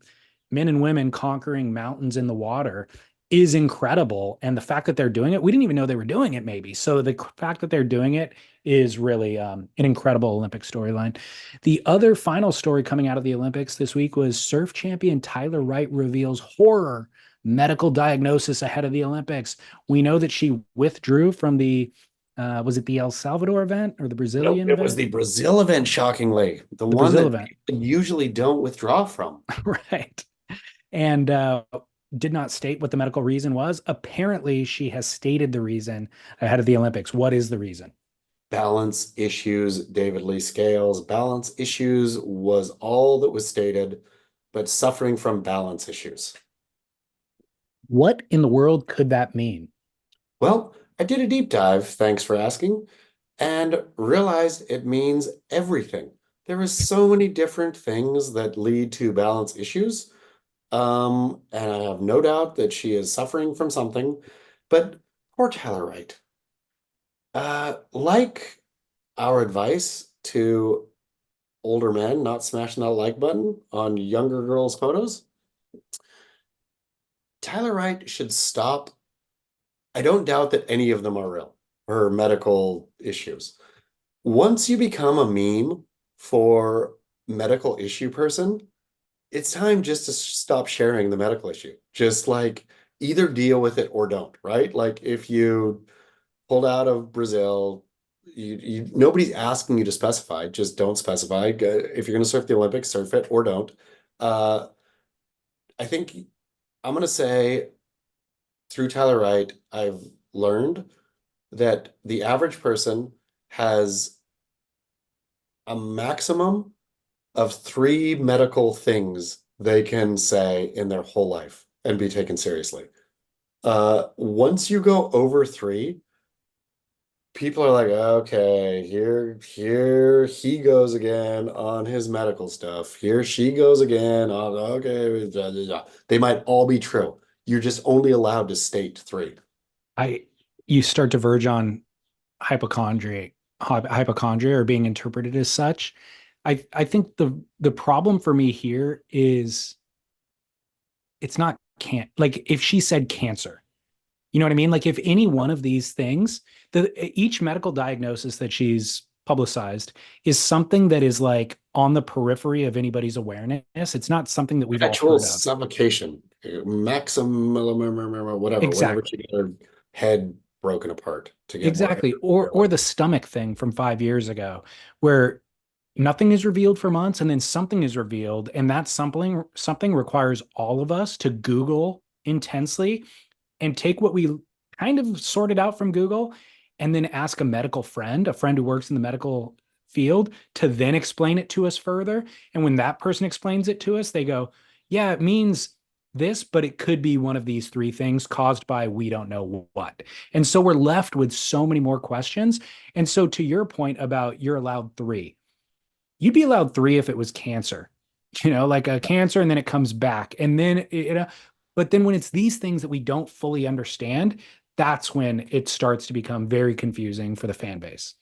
men and women conquering mountains in the water is incredible. And the fact that they're doing it, we didn't even know they were doing it, maybe. So the fact that they're doing it is really an incredible Olympic storyline. The other final story coming out of the Olympics this week was surf champion Tyler Wright reveals horror medical diagnosis ahead of the Olympics. We know that she withdrew from the was it the El Salvador event or the Nope, Brazilian it was event? the Brazil event, shockingly, the The one Brazil that event, people usually don't withdraw from. right? And did not state what the medical reason was. Apparently, she has stated the reason ahead of the Olympics. What is the reason? Balance issues, David Lee Scales. Balance issues was all that was stated, but suffering from balance issues. What in the world could that mean? Well, I did a deep dive, thanks for asking, and realized it means everything. There is so many different things that lead to balance issues. And I have no doubt that she is suffering from something, but poor Tyler Wright. Like our advice to older men not smashing that like button on younger girls' photos, Tyler Wright should stop. I don't doubt that any of them are real, her medical issues. Once you become a meme for medical issue person, it's time just to stop sharing the medical issue. Just like either deal with it or don't, right? Like if you pulled out of Brazil, nobody's asking you to specify, just don't specify. If you're going to surf the Olympics, surf it or don't. Uh, I think I'm going to say through Tyler Wright, I've learned that the average person has a maximum of three medical things they can say in their whole life and be taken seriously. Once you go over three, people are like, okay, here he goes again on his medical stuff. Here she goes again on, okay, they might all be true. You're just only allowed to state three. I You start to verge on hypochondria or being interpreted as such. I think the problem for me here is it's not can't like if she said cancer, you know what I mean? Like if any one of these things, each medical diagnosis that she's publicized is something that is like on the periphery of anybody's awareness. It's not something that we've all Actual heard of. suffocation, maximum, whatever, whenever she Exactly. got her head broken apart to get more air. Exactly. Or the stomach thing from 5 years ago, where nothing is revealed for months and then something is revealed, and that something requires all of us to Google intensely and take what we kind of sorted out from Google and then ask a medical friend, a friend who works in the medical field, to then explain it to us further. And when that person explains it to us, they go, yeah, it means this, but it could be one of these three things caused by we don't know what. And so we're left with so many more questions. And so to your point about you're allowed three, you'd be allowed three if it was cancer, like a cancer and then it comes back. And then, but then when it's these things that we don't fully understand, that's when it starts to become very confusing for the fan base.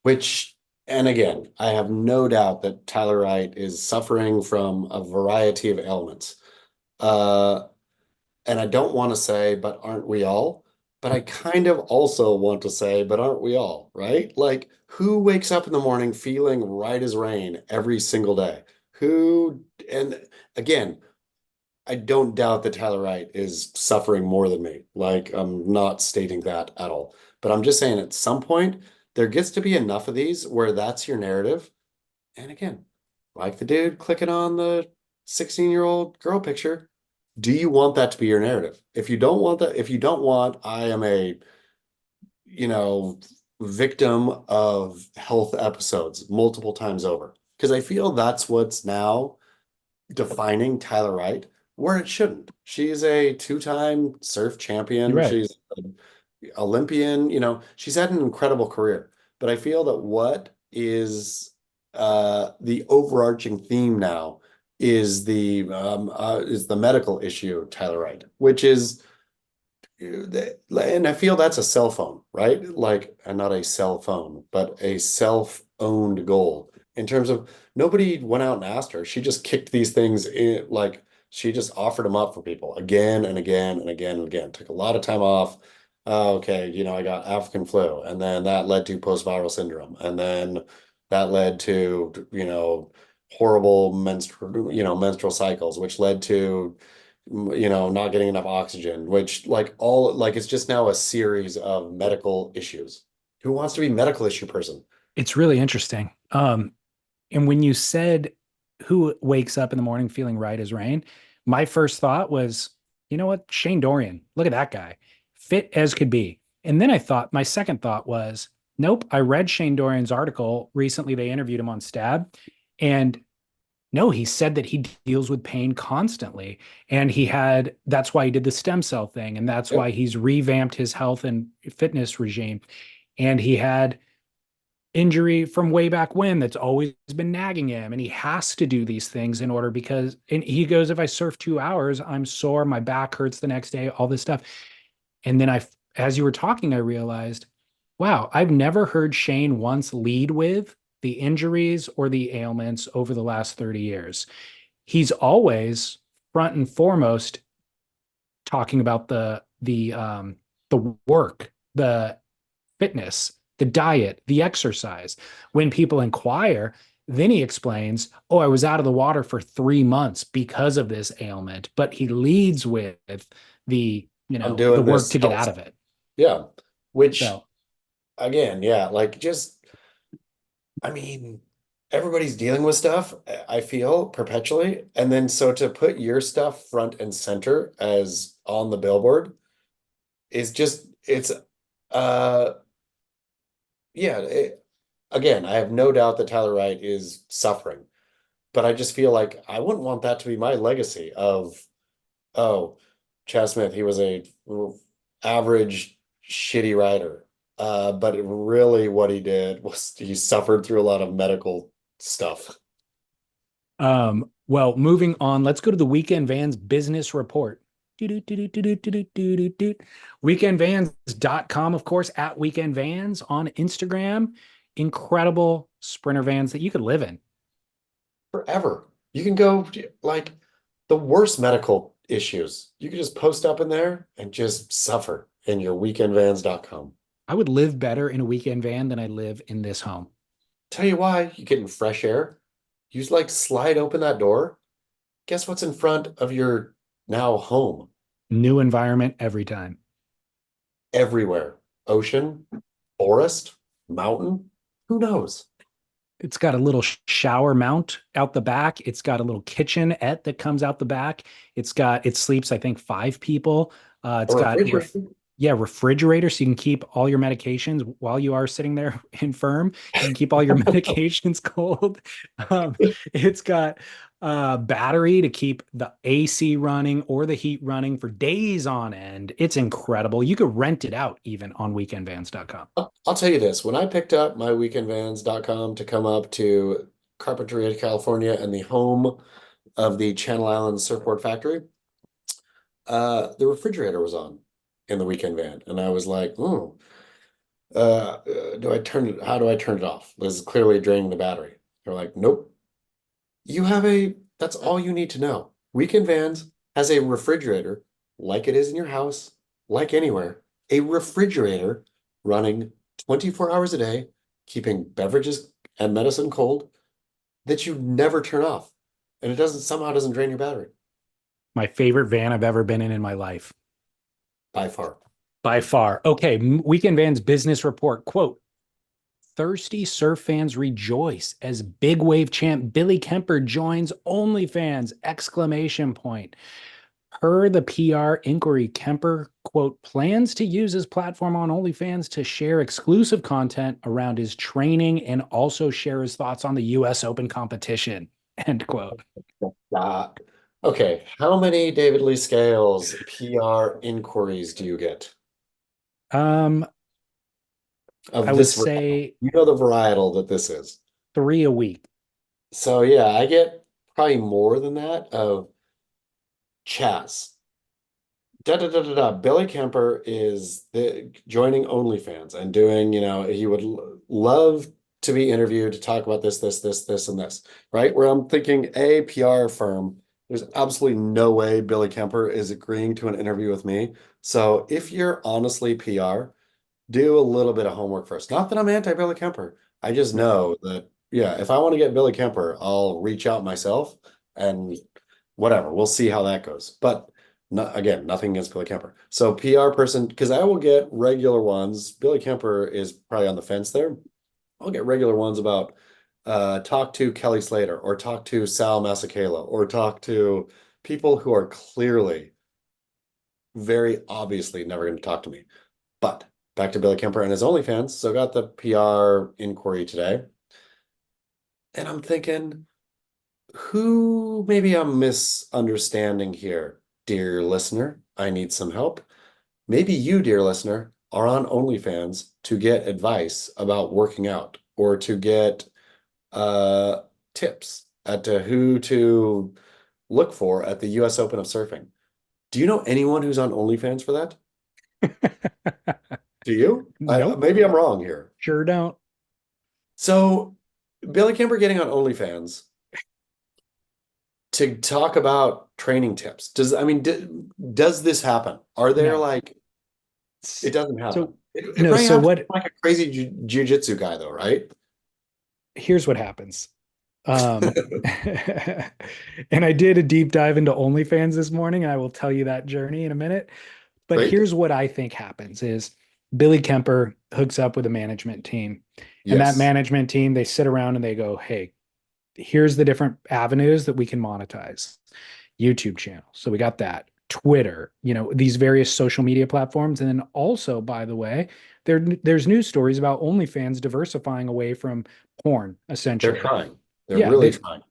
Which, and again, I have no doubt that Tyler Wright is suffering from a variety of ailments. Uh, and I don't want to say, but aren't we all? But I kind of also want to say, but aren't we all, right? Like, who wakes up in the morning feeling right as rain every single day? Who, and again, I don't doubt that Tyler Wright is suffering more than me. Like, I'm not stating that at all. But I'm just saying at some point, there gets to be enough of these where that's your narrative. And again, like the dude clicking on the 16-year-old girl picture, do you want that to be your narrative? If you don't want that, if you don't want, I am a, you know, victim of health episodes multiple times over. Because I feel that's what's now defining Tyler Wright where it shouldn't. She's a two-time surf You're champion. right. She's an Olympian, she's had an incredible career. But I feel that what is the overarching theme now is the medical issue, Tyler Wright, which is and I feel that's a cell phone, right? Like, and not a cell phone, but a self-owned goal in terms of nobody went out and asked her. She just kicked these things in, like she just offered them up for people again and again and again and again. Took a lot of time off. Okay, I got African flu, and then that led to post-viral syndrome, and then that led to, horrible menstrual cycles, which led to not getting enough oxygen, which it's just now a series of medical issues. Who wants to be medical issue person? It's really interesting. And when you said who wakes up in the morning feeling right as rain, my first thought was, you know what? Shane Dorian. Look at that guy. Fit as could be. And then my second thought was, nope, I read Shane Dorian's article recently. They interviewed him on Stab. And no, he said that he deals with pain constantly. And that's why he did the stem cell thing. And that's why Yep. he's revamped his health and fitness regime. And he had injury from way back when that's always been nagging him, and he has to do these things in order because and he goes, if I surf 2 hours I'm sore, my back hurts the next day, all this stuff. And then as you were talking, I realized, wow, I've never heard Shane once lead with the injuries or the ailments over the last 30 years. He's always front and foremost talking about the work, the fitness, the diet, the exercise. When people inquire, then he explains, oh, I was out of the water for 3 months because of this ailment. But he leads with I'm the doing work this to get health out stuff. of it. Yeah. Which So again, yeah, like just I mean, everybody's dealing with stuff, I feel perpetually. And then so to put your stuff front and center as on the billboard is just it's uh yeah, again, I have no doubt that Tyler Wright is suffering. But I just feel like I wouldn't want that to be my legacy of, oh, Chad Smith, he was a average, shitty writer. But really what he did was he suffered through a lot of medical stuff. well, moving on, let's go to the Weekend Vans business report. Weekendvans.com, of course, at Weekend Vans on Instagram. Incredible sprinter vans that you could live in. Forever. You can go like the worst medical issues. You can just post up in there and just suffer in your weekendvans.com. I would live better in a weekend van than I live in this home. Tell you why, you getting fresh air. You like slide open that door. Guess what's in front of your now home? New environment every time. Everywhere. Ocean, forest, mountain. Who knows? It's got a little shower mount out the back. It's got a little kitchenette that comes out the back. It sleeps, I think, 5 people. A It's got refrigerator. yeah, refrigerator, so you can keep all your medications while you are sitting there infirm. You can keep all your medications cold. It's got battery to keep the AC running or the heat running for days on end. It's incredible. You could rent it out even on weekendvans.com. I'll tell you this. When I picked up my weekendvans.com to come up to Carpinteria, California, and the home of the Channel Islands Surfboard Factory, the refrigerator was on in the weekend van. And I was like, how do I turn it off? This is clearly draining the battery. They're like, nope. That's all you need to know. Weekend Vans has a refrigerator like it is in your house, like anywhere, a refrigerator running 24 hours a day, keeping beverages and medicine cold that you never turn off. And it somehow doesn't drain your battery My favorite van I've ever been in my life. by far. By far. Okay, Weekend Van's business report, quote, thirsty surf fans rejoice as big wave champ Billy Kemper joins OnlyFans, exclamation point. Per the PR inquiry, Kemper, quote, plans to use his platform on OnlyFans to share exclusive content around his training and also share his thoughts on the US Open competition, end quote. Uh, okay, how many David Lee Scales PR inquiries do you get Um, I of would this varietal? say You know the varietal that this is. 3 a week. So yeah, I get probably more than that of Chaz. Da da da da da. Billy Kemper is joining OnlyFans and doing, he would love to be interviewed to talk about this, and this, right? Where I'm thinking a PR firm, there's absolutely no way Billy Kemper is agreeing to an interview with me. So if you're honestly PR, do a little bit of homework first. Not that I'm anti-Billy Kemper. I just Right. know that, yeah, if I want to get Billy Kemper, I'll reach out myself and whatever. We'll see how that goes. But again, nothing against Billy Kemper. So PR person, because I will get regular ones. Billy Kemper is probably on the fence there. I'll get regular ones about talk to Kelly Slater or talk to Sal Masekela or talk to people who are clearly, very obviously never going to talk to me. But back to Billy Kemper and his OnlyFans. So got the PR inquiry today. And I'm thinking, who maybe I'm misunderstanding here, dear listener? I need some help. Maybe you, dear listener, are on OnlyFans to get advice about working out or to get uh, tips at who to look for at the US Open of Surfing. Do you know anyone who's on OnlyFans for that? Do you? Nope, Maybe I'm wrong here. sure don't. So, Billy Kemper getting on OnlyFans to talk about training tips. Does this happen? Are there No. like it doesn't happen? So, It no, probably so happens to what like a crazy jiu-jitsu guy though, right? here's what happens. Um, and I did a deep dive into OnlyFans this morning, and I will tell you that journey in a minute. But Great. here's what I think happens is Billy Kemper hooks up with a management team, and that Yes. management team, they sit around and they go, hey, here's the different avenues that we can monetize. YouTube channel. So we got that. Twitter, these various social media platforms. And then also, by the way, there's news stories about OnlyFans diversifying away from porn, They're essentially. trying. They're Yeah, really trying.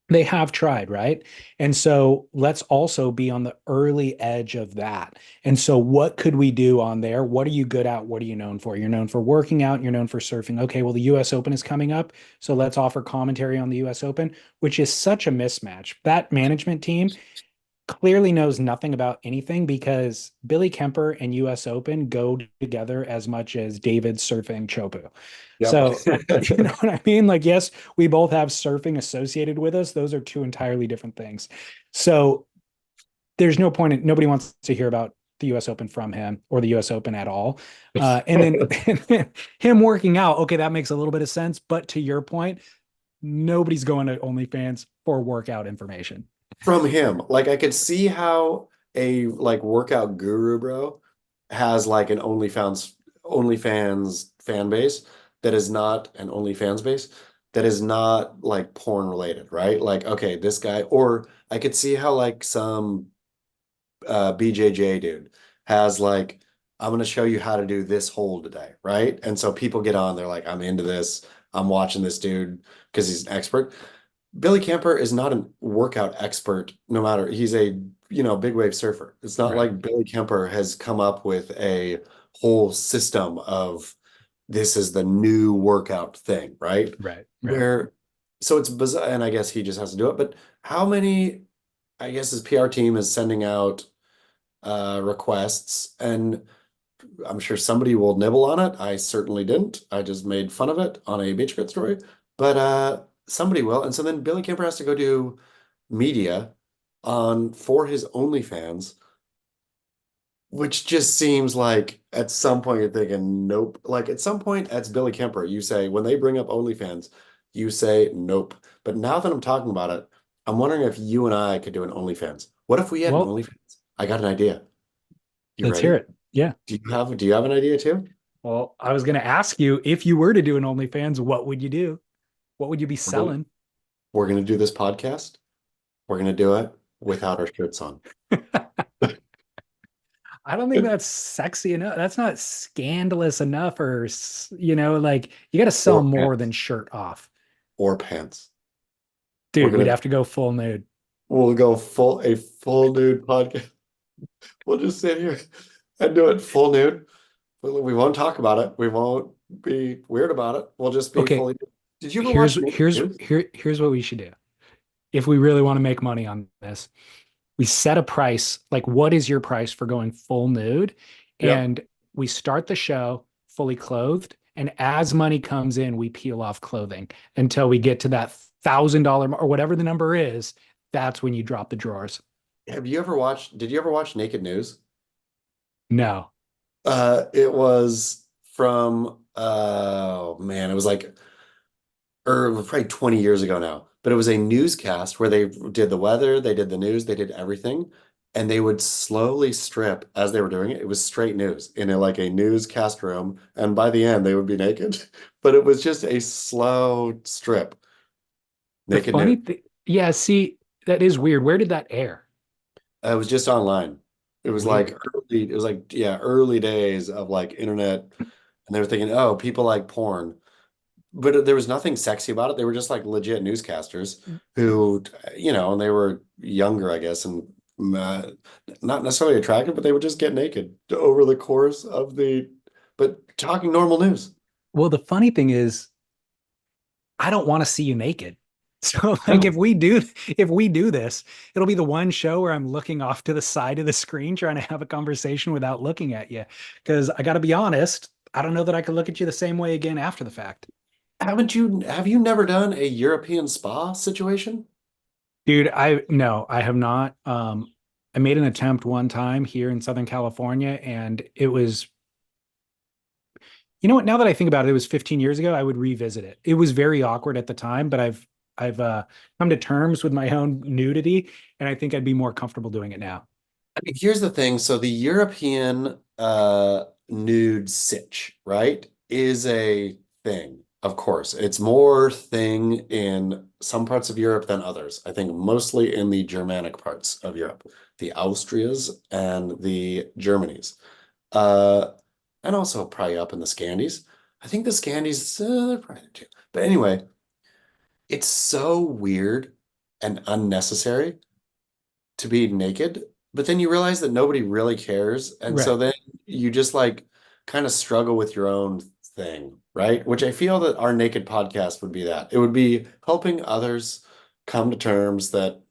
they have tried, right? And so let's also be on the early edge of that. And so what could we do on there? What are you good at? What are you known for? You're known for working out, you're known for surfing. Okay, well, the US Open is coming up. So let's offer commentary on the US Open, which is such a mismatch. That management team clearly knows nothing about anything because Billy Kemper and US Open go together as much as David surfing Chopu. Yep. So, you know what I mean? Like, yes, we both have surfing associated with us. Those are two entirely different things. So there's no point in nobody wants to hear about the US Open from him or the US Open at all. And then him working out, okay, that makes a little bit of sense. But to your point, nobody's going to OnlyFans for workout information. From him. Like I could see how a like workout guru bro has like an OnlyFans fan base that is not an OnlyFans base that is not like porn related, right? Like, okay, this guy, or I could see how like some BJJ dude has like, I'm gonna show you how to do this hold today, right? And so people get on, they're like, I'm into this, I'm watching this dude because he's an expert. Billy Kemper is not a workout expert, no matter he's a big wave surfer. It's not Right. like Billy Kemper has come up with a whole system of this is the new workout thing, right? Right. Right. Where so it's bizarre, and I guess he just has to do it. But how many, I guess his PR team is sending out requests, and I'm sure somebody will nibble on it. I certainly didn't. I just made fun of it on a Beach Grit story. But somebody will. And so then Billy Kemper has to go do media on for his OnlyFans. which just seems like at some point you're thinking, nope. Like at some point, that's Billy Kemper. You say, when they bring up OnlyFans, you say, nope. But now that I'm talking about it, I'm wondering if you and I could do an OnlyFans. What if we had an Well, OnlyFans? I got an idea. You let's hear ready? it. Yeah. Do you have an idea too? Well, I was going to ask you, if you were to do an OnlyFans, what would you do? What would you be We're gonna, selling? we're gonna do this podcast. We're gonna do it without our shirts on. I don't think that's sexy enough. That's not scandalous enough, or like you got to sell Or more than pants. shirt off. Or pants. We're Dude, we'd gonna have to go full nude. we'll go full nude podcast. We'll just sit here and do it full nude. We won't talk about it. We won't be weird about it. We'll just be Okay, fully. Did you ever watch Naked News? here's what we should do. If we really want to make money on this, we set a price. Like, what is your price for going full nude? Yep. And we start the show fully clothed. And as money comes in, we peel off clothing until we get to that $1,000 or whatever the number is. That's when you drop the drawers. Did you ever watch Naked News? No. It was from, oh man, it was like probably 20 years ago now, but it was a newscast where they did the weather, they did the news, they did everything, and they would slowly strip as they were doing it. It was straight news in like a newscast room, and by the end they would be naked, but it was just a slow strip, The naked news. funny thing, yeah, see, that is weird. Where did that air? It was just online. Weird. It was like, yeah, early days of like internet, and they were thinking, oh, people like porn. But there was nothing sexy about it. They were just like legit newscasters who, and they were younger, I guess, and not necessarily attractive, but they would just get naked over the course of but talking normal news. Well, the funny thing is, I don't want to see you naked. So like No, if we do this, it'll be the one show where I'm looking off to the side of the screen trying to have a conversation without looking at you. Because I got to be honest, I don't know that I could look at you the same way again after the fact. have you never done a European spa situation? Dude, I no, I have not. I made an attempt one time here in Southern California, and it was, you know what, now that I think about it, it was 15 years ago. I would revisit it. It was very awkward at the time, but I've come to terms with my own nudity, and I think I'd be more comfortable doing it now. I mean, here's the thing. So the European nude sitch, right, is a thing. Of course, it's more thing in some parts of Europe than others. I think mostly in the Germanic parts of Europe, the Austrias and the Germanys, uh, and also probably up in the Scandies. I think the Scandies, they're probably there too. But anyway, it's so weird and unnecessary to be naked, but then you realize that nobody really cares. And so Right. then you just like kind of struggle with your own thing, right? Which I feel that our naked podcast would be that. It would be helping others come to terms that,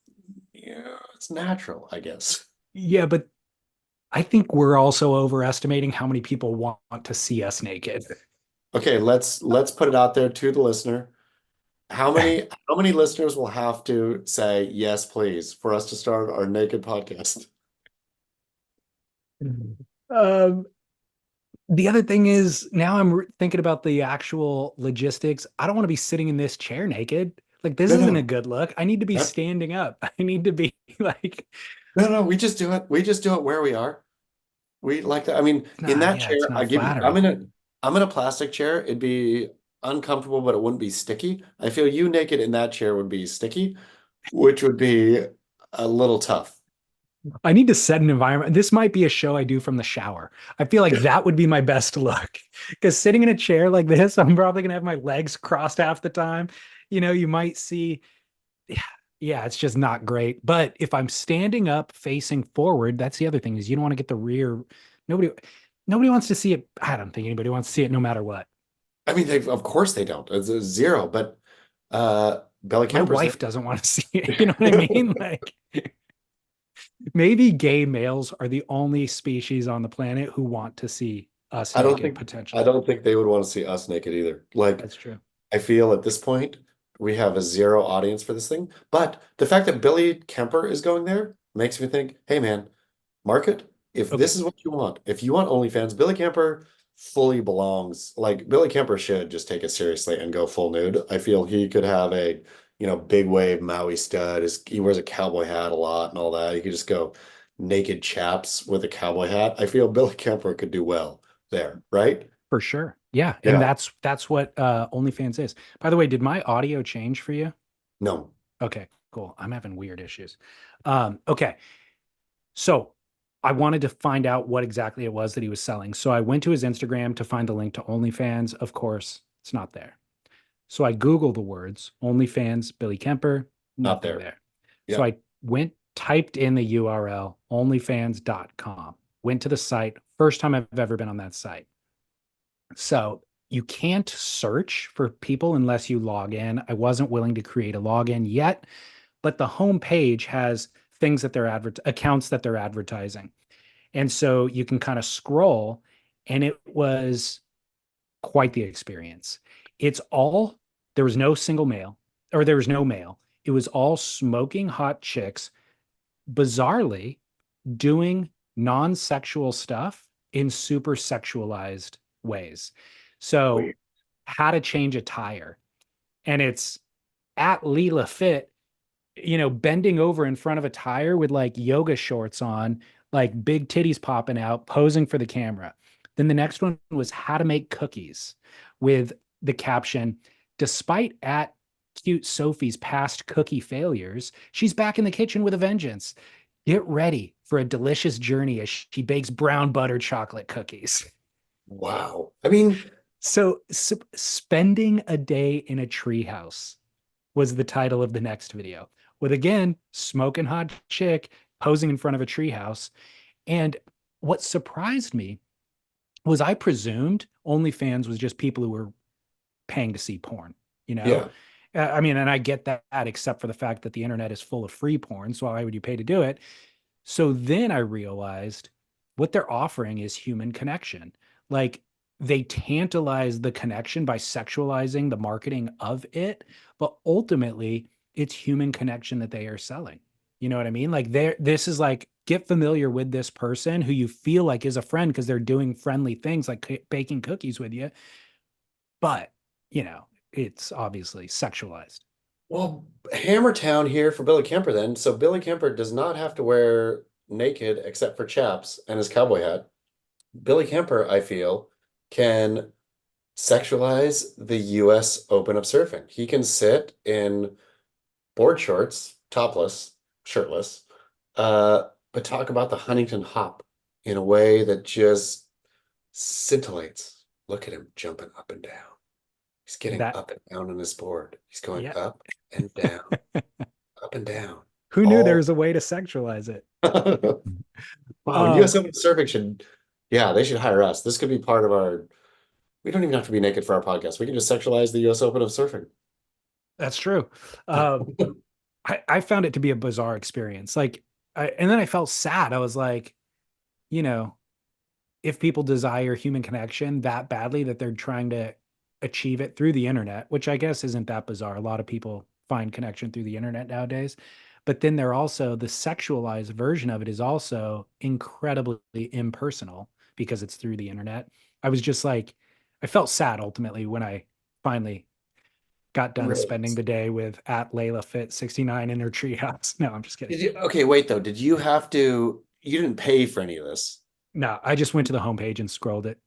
it's natural, I guess. Yeah, but I think we're also overestimating how many people want to see us naked. Okay, let's put it out there to the listener. How many listeners will have to say yes, please, for us to start our naked podcast? Um, the other thing is now thinking about the actual logistics. I don't want to be sitting in this chair naked. Like this No, isn't a no. good look. I need to be That- standing up. I need to be like, No, no, we just do it. We just do it where we are. We like that. I mean, in nah, that yeah, chair, it's I not give you, flattering. I'm in a plastic chair. It'd be uncomfortable, but it wouldn't be sticky. I feel you naked in that chair would be sticky, which would be a little tough. I need to set an environment. This might be a show I do from the shower. I feel like that would be my best look. Because sitting in a chair like this, I'm probably gonna have my legs crossed half the time. You might see, yeah, yeah, it's just not great. But if I'm standing up facing forward, that's the other thing is you don't want to get the rear. Nobody, nobody wants to see it. I don't think anybody wants to see it no matter what. I mean, of course they don't. It's a zero, but Belly My Camper's there. wife doesn't want to see it. You know what I mean? Like maybe gay males are the only species on the planet who want to see us I don't naked, think I potentially. don't think they would want to see us naked either. Like, That's true. I feel at this point we have a zero audience for this thing. But the fact that Billy Kemper is going there makes me think, hey man, market. if this Okay, is what you want, if you want OnlyFans, Billy Kemper fully belongs. Like Billy Kemper should just take it seriously and go full nude. I feel he could have a, big wave Maui stud. He wears a cowboy hat a lot and all that. He could just go naked chaps with a cowboy hat. I feel Billy Kemper could do well there, right? for sure. Yeah, and Yeah. that's what OnlyFans is. By the way, did my audio change for you? No. Okay, cool. I'm having weird issues. Okay, so I wanted to find out what exactly it was that he was selling. So I went to his Instagram to find the link to OnlyFans. Of course, it's not there. So I Googled the words OnlyFans, Billy Kemper, Not nothing there. there. So Yep. I typed in the URL, onlyfans.com, went to the site. First time I've ever been on that site. So you can't search for people unless you log in. I wasn't willing to create a login yet, but the home page has things that they're accounts that they're advertising. And so you can kind of scroll, and it was quite the experience. It's all, there was no single male, or there was no male. It was all smoking hot chicks, bizarrely doing non sexual stuff in super sexualized ways. So, Wait. how to change a tire. And it's at Leela Fit, bending over in front of a tire with like yoga shorts on, like big titties popping out, posing for the camera. Then the next one was how to make cookies with the caption, despite at cute Sophie's past cookie failures, she's back in the kitchen with a vengeance. Get ready for a delicious journey as she bakes brown butter chocolate cookies. Wow. I mean, So, spending a day in a treehouse was the title of the next video, with again, smoking hot chick posing in front of a treehouse. And what surprised me was I presumed OnlyFans was just people who were paying to see porn, you know? yeah. I mean, and I get that, except for the fact that the internet is full of free porn. So why would you pay to do it? So then I realized what they're offering is human connection. Like they tantalize the connection by sexualizing the marketing of it, but ultimately it's human connection that they are selling. You know what I mean? Like this is like get familiar with this person who you feel like is a friend because they're doing friendly things like baking cookies with you, but it's obviously sexualized. Well, Hammertown here for Billy Kemper then. So Billy Kemper does not have to wear naked except for chaps and his cowboy hat. Billy Kemper, I feel, can sexualize the US Open of surfing. He can sit in board shorts, topless, shirtless, but talk about the Huntington Hop in a way that just scintillates. Look at him jumping up and down. He's getting That up and down on his board. He's going yeah. up and down, up and down. Who knew there All was a way to sexualize it? wow, Um, US Open surfing should, yeah, they should hire us. This could be part of our, we don't even have to be naked for our podcast. We can just sexualize the US Open of surfing. that's true. Um, I found it to be a bizarre experience. Like, and then I felt sad. I was like, you know, if people desire human connection that badly that they're trying to achieve it through the internet, which I guess isn't that bizarre. A lot of people find connection through the internet nowadays. But then they're also the sexualized version of it is also incredibly impersonal because it's through the internet. I was just like, I felt sad ultimately when I finally got done Really? spending the day with at Layla Fit 69 in her treehouse. No, I'm just kidding. Okay, wait though. Did you have to, you didn't pay for any of this. No, I just went to the homepage and scrolled it.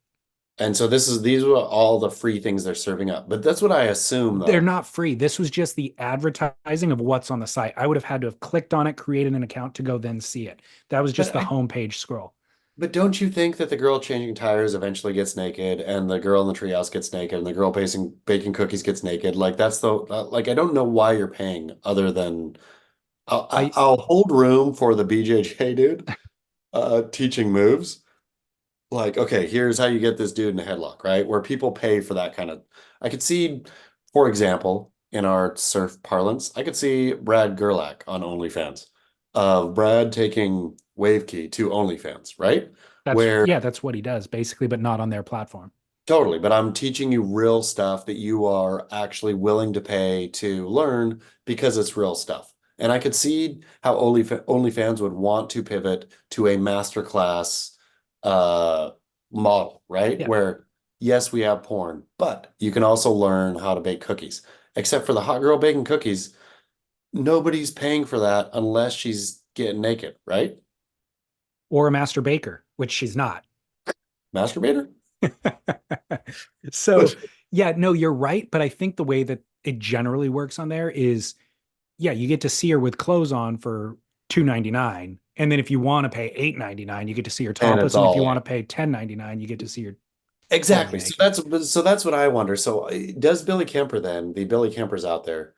And so these were all the free things they're serving up. But that's what I assume They're though. not free. This was just the advertising of what's on the site. I would have had to have clicked on it, created an account to go then see it. That was just But the I homepage scroll. but don't you think that the girl changing tires eventually gets naked and the girl in the treehouse gets naked and the girl baking cookies gets naked? Like that's the like I don't know why you're paying other than I I'll hold room for the BJJ dude teaching moves. Like, okay, here's how you get this dude in a headlock, right? Where people pay for that kind of. I could see, for example, in our surf parlance, I could see Brad Gerlach on OnlyFans, of Brad taking Wave Key to OnlyFans, right? that's Where yeah, that's what he does basically, but not on their platform. totally, but I'm teaching you real stuff that you are actually willing to pay to learn because it's real stuff. And I could see how OnlyFans would want to pivot to a masterclass uh model, right? Yeah. Where yes, we have porn, but you can also learn how to bake cookies. Except for the hot girl baking cookies, nobody's paying for that unless she's getting naked, right? Or a master baker, which she's not. Masturbator? So, yeah, no, you're right. But I think the way that it generally works on there is, yeah, you get to see her with clothes on for 2.99, and then if you want to pay 8.99, you get to see her And it's topless, and if you all want to pay 10.99, you get to see her fully exactly. naked. So that's what I wonder. So does Billy Kemper then, the Billy Kempers out there,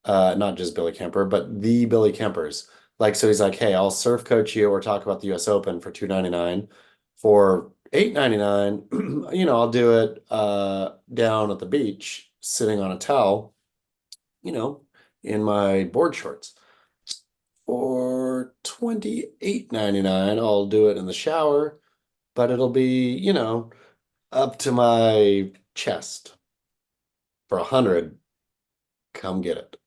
not just Billy Kemper, but the Billy Kempers, like so he's like, hey, I'll surf coach you or talk about the US Open for 2.99. For 8.99, I'll do it down at the beach, sitting on a towel, you know, in my board shorts. For 28.99, I'll do it in the shower, but it'll be, up to my chest. For 100, come get it.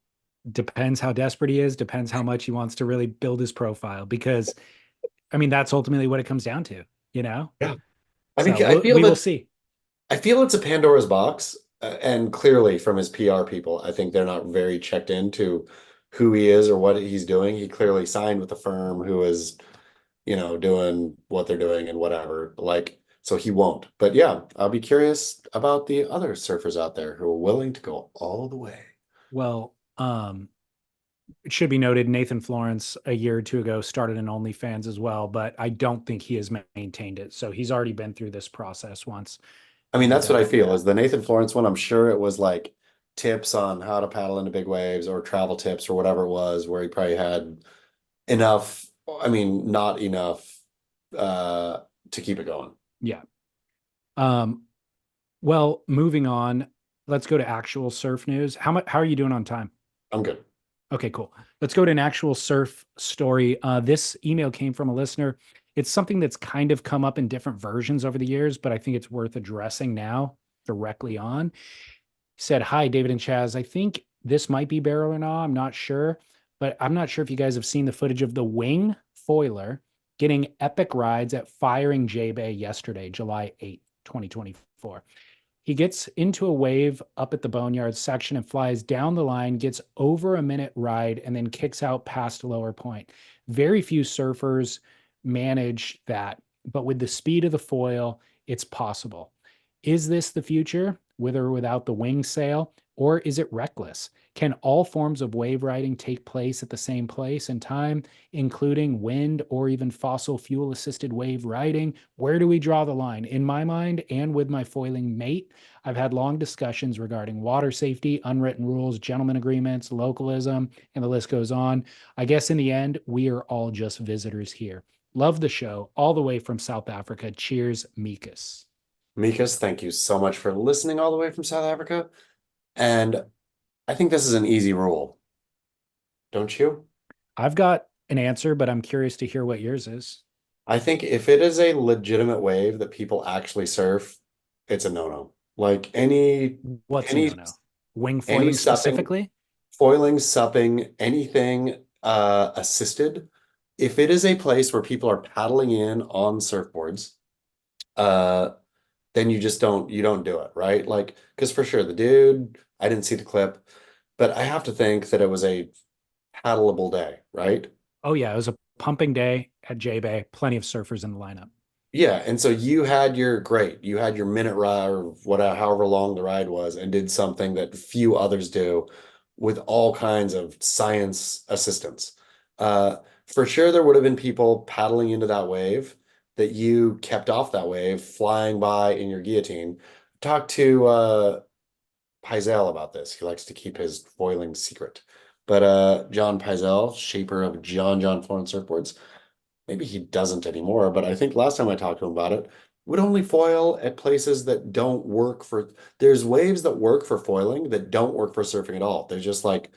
Depends how desperate he is, depends how much he wants to really build his profile, because I mean, that's ultimately what it comes down to, you know? Yeah. I So mean, I feel we will that see. I feel it's a Pandora's box, and clearly from his PR people, I think they're not very checked into who he is or what he's doing. He clearly signed with a firm who is, doing what they're doing and whatever. Like, so he won't. But yeah, I'll be curious about the other surfers out there who are willing to go all the way. Well, it should be noted Nathan Florence a year or two ago started an OnlyFans as well, but I don't think he has maintained it. So he's already been through this process once. I mean, And that's what I feel is the Nathan Florence one. I'm sure it was like tips on how to paddle into big waves or travel tips or whatever it was, where he probably had enough, I mean, not enough uh to keep it going. yeah. Um, well, moving on, let's go to actual surf news. How are you doing on time? I'm good. Okay, cool. Let's go to an actual surf story. This email came from a listener. It's something that's kind of come up in different versions over the years, but I think it's worth addressing now directly on. He said, "Hi, David and Chaz. I think this might be Barrel or Nah. I'm not sure, but I'm not sure if you guys have seen the footage of the wing foiler getting epic rides at Firing J Bay yesterday, July 8th, 2024. He gets into a wave up at the Boneyard section and flies down the line, gets over a minute ride, and then kicks out past lower point. Very few surfers manage that, but with the speed of the foil, it's possible. Is this the future, with or without the wing sail, or is it reckless? Can all forms of wave riding take place at the same place and time, including wind or even fossil fuel assisted wave riding? Where do we draw the line? In my mind, and with my foiling mate, I've had long discussions regarding water safety, unwritten rules, gentlemen agreements, localism, and the list goes on. I guess in the end, we are all just visitors here. Love the show all the way from South Africa. Cheers, Mikas." Mikas, thank you so much for listening all the way from South Africa. And I think this is an easy rule, don't you? I've got an answer, but I'm curious to hear what yours is. I think if it is a legitimate wave that people actually surf, it's a no-no. Like What's a any no-no? Wing any foiling supping, specifically? foiling, supping, anything assisted, if it is a place where people are paddling in on surfboards, uh then you don't do it, right? Like, because for sure the dude, I didn't see the clip, but I have to think that it was a paddleable day, right? Oh yeah, it was a pumping day at J Bay. Plenty of surfers in the lineup. Yeah, and so you had your minute ride or whatever, however long the ride was, and did something that few others do with all kinds of science assistance. Uh, for sure, there would have been people paddling into that wave that you kept off that wave, flying by in your guillotine. Talk to Pizel about this. He likes to keep his foiling secret. But John Pizel, shaper of John Florence surfboards, maybe he doesn't anymore, but I think last time I talked to him about it, would only foil at places that don't work for, there's waves that work for foiling that don't work for surfing at all. There's just like,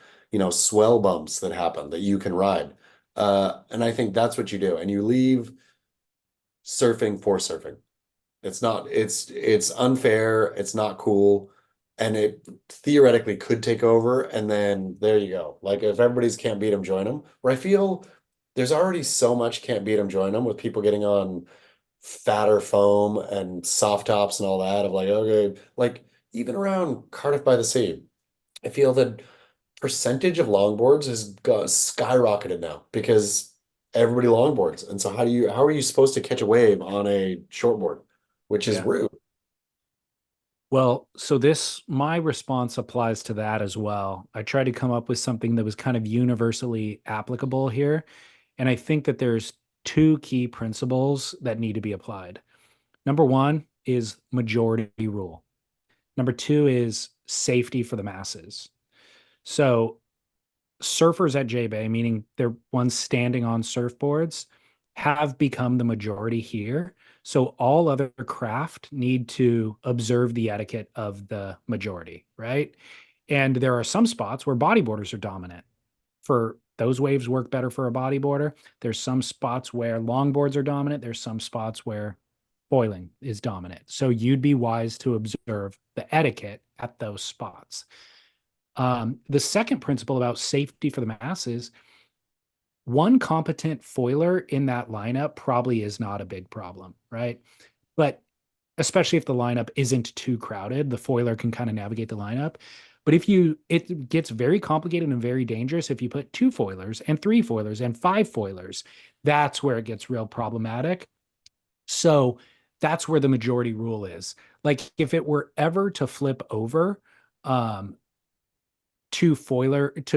swell bumps that happen that you can ride. And I think that's what you do. And you leave surfing for surfing. It's not, it's unfair. It's not cool. and it theoretically could take over, and then there you go. Like if everybody's can't beat them, join them. Where I feel there's already so much can't beat them, join them with people getting on fatter foam and soft tops and all that of like, okay, like even around Cardiff by the Sea, I feel that percentage of longboards has got skyrocketed now because everybody longboards. And so how are you supposed to catch a wave on a shortboard, which is Yeah. rude. Well, so my response applies to that as well. I tried to come up with something that was kind of universally applicable here. And I think that there's two key principles that need to be applied. Number one is majority rule. Number two is safety for the masses. So surfers at J-Bay, meaning they're ones standing on surfboards, have become the majority here. So all other craft need to observe the etiquette of the majority, right? And there are some spots where bodyboarders are dominant. For those waves work better for a bodyboarder. There's some spots where longboards are dominant. There's some spots where foiling is dominant. So you'd be wise to observe the etiquette at those spots. The second principle about safety for the masses, one competent foiler in that lineup probably is not a big problem, right? But especially if the lineup isn't too crowded, the foiler can kind of navigate the lineup. But it gets very complicated and very dangerous if you put two foilers and three foilers and five foilers. That's where it gets real problematic. So that's where the majority rule is. Like if it were ever to flip over, um, to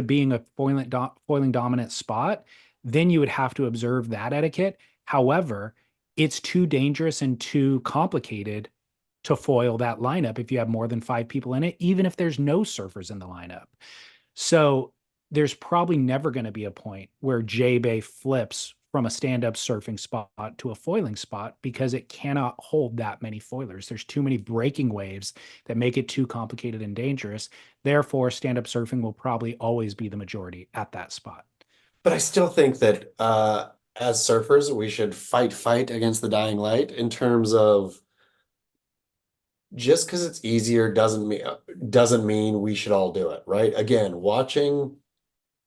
being a foiling dominant spot, then you would have to observe that etiquette. However, it's too dangerous and too complicated to foil that lineup if you have more than five people in it, even if there's no surfers in the lineup. So there's probably never going to be a point where J Bay flips from a stand-up surfing spot to a foiling spot because it cannot hold that many foilers. There's too many breaking waves that make it too complicated and dangerous. Therefore, stand-up surfing will probably always be the majority at that spot. But I still think that as surfers, we should fight against the dying light in terms of just because it's easier doesn't mean we should all do it, right? Again, watching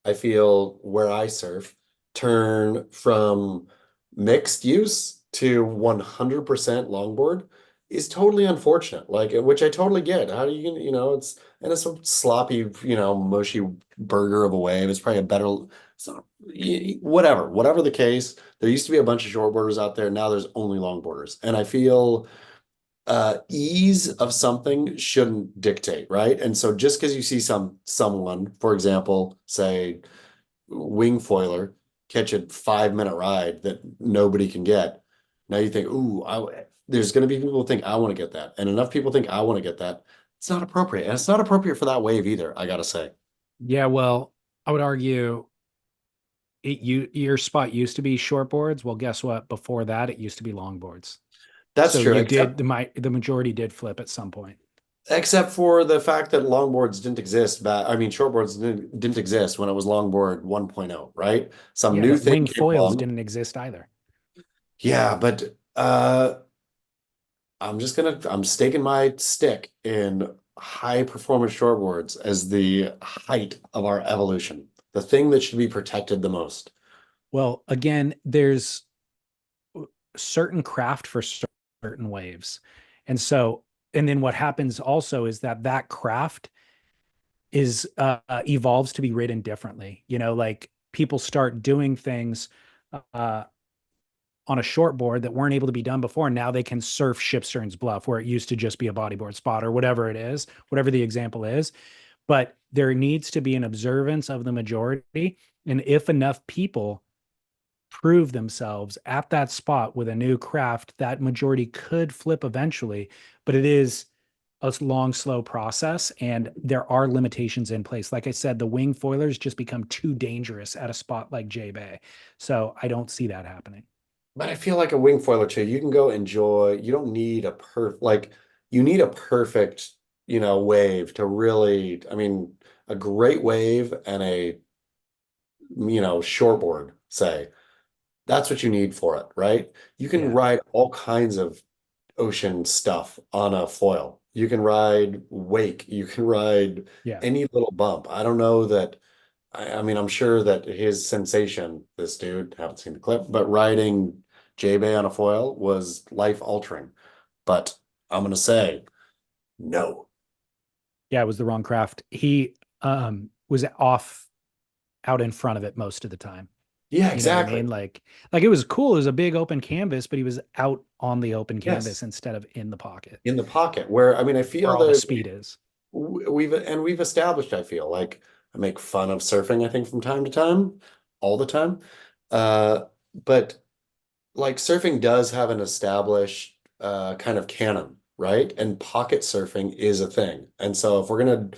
I feel where I surf turn from mixed use to 100% longboard is totally unfortunate. Like, which I totally get. How do it's a sloppy, mushy burger of a wave. It's probably a better, so whatever the case. There used to be a bunch of shortboarders out there. Now there's only longboarders. And I feel ease of something shouldn't dictate, right? And so just because you see someone, for example, say wing foiler catch a 5 minute ride that nobody can get. Now you think, ooh, there's going to be people who think I want to get that, and enough people think I want to get that. It's not appropriate, and it's not appropriate for that wave either. I gotta say. Yeah, well, I would argue your spot used to be shortboards. Well, guess what? Before that, it used to be longboards. That's So true, you did the majority did flip at some point. except for the fact that longboards didn't exist back. I mean, shortboards didn't exist when it was longboard 1.0, right? Some Yeah, new but thing wing came foils along. didn't exist either. Yeah, but I'm staking my stick in high performance shortboards as the height of our evolution, the thing that should be protected the most. Well, again, there's certain craft for certain waves. And so, and then what happens also is that craft is evolves to be ridden differently. Like people start doing things uh, on a shortboard that weren't able to be done before. And now they can surf Shipsterns Bluff, where it used to just be a bodyboard spot or whatever it is, whatever the example is. But there needs to be an observance of the majority. And if enough people prove themselves at that spot with a new craft, that majority could flip eventually, but it is a long, slow process, and there are limitations in place. Like I said, the wing foilers just become too dangerous at a spot like J Bay. So I don't see that happening. But I feel like a wing foiler too, you can go enjoy, you don't need you need a perfect, wave to really, I mean, a great wave and shortboard, say. That's what you need for it, right? You can Yeah. ride all kinds of ocean stuff on a foil. you can ride wake, you can ride Yeah. any little bump. I don't know that. I mean, I'm sure that his sensation, this dude, haven't seen the clip, but riding J-Bay on a foil was life altering. But I'm gonna say no. Yeah, it was the wrong craft. He was off out in front of it most of the time. Yeah, You know what I exactly. mean? Like it was cool. It was a big open canvas, but he was out on the open Yes, canvas instead of in the pocket in the pocket where I mean, I where feel all the that speed is. we've established, I feel like I make fun of surfing, I think, from time to time, all the time. Uh, but like surfing does have an established kind of canon, right? And pocket surfing is a thing. And so if we're gonna,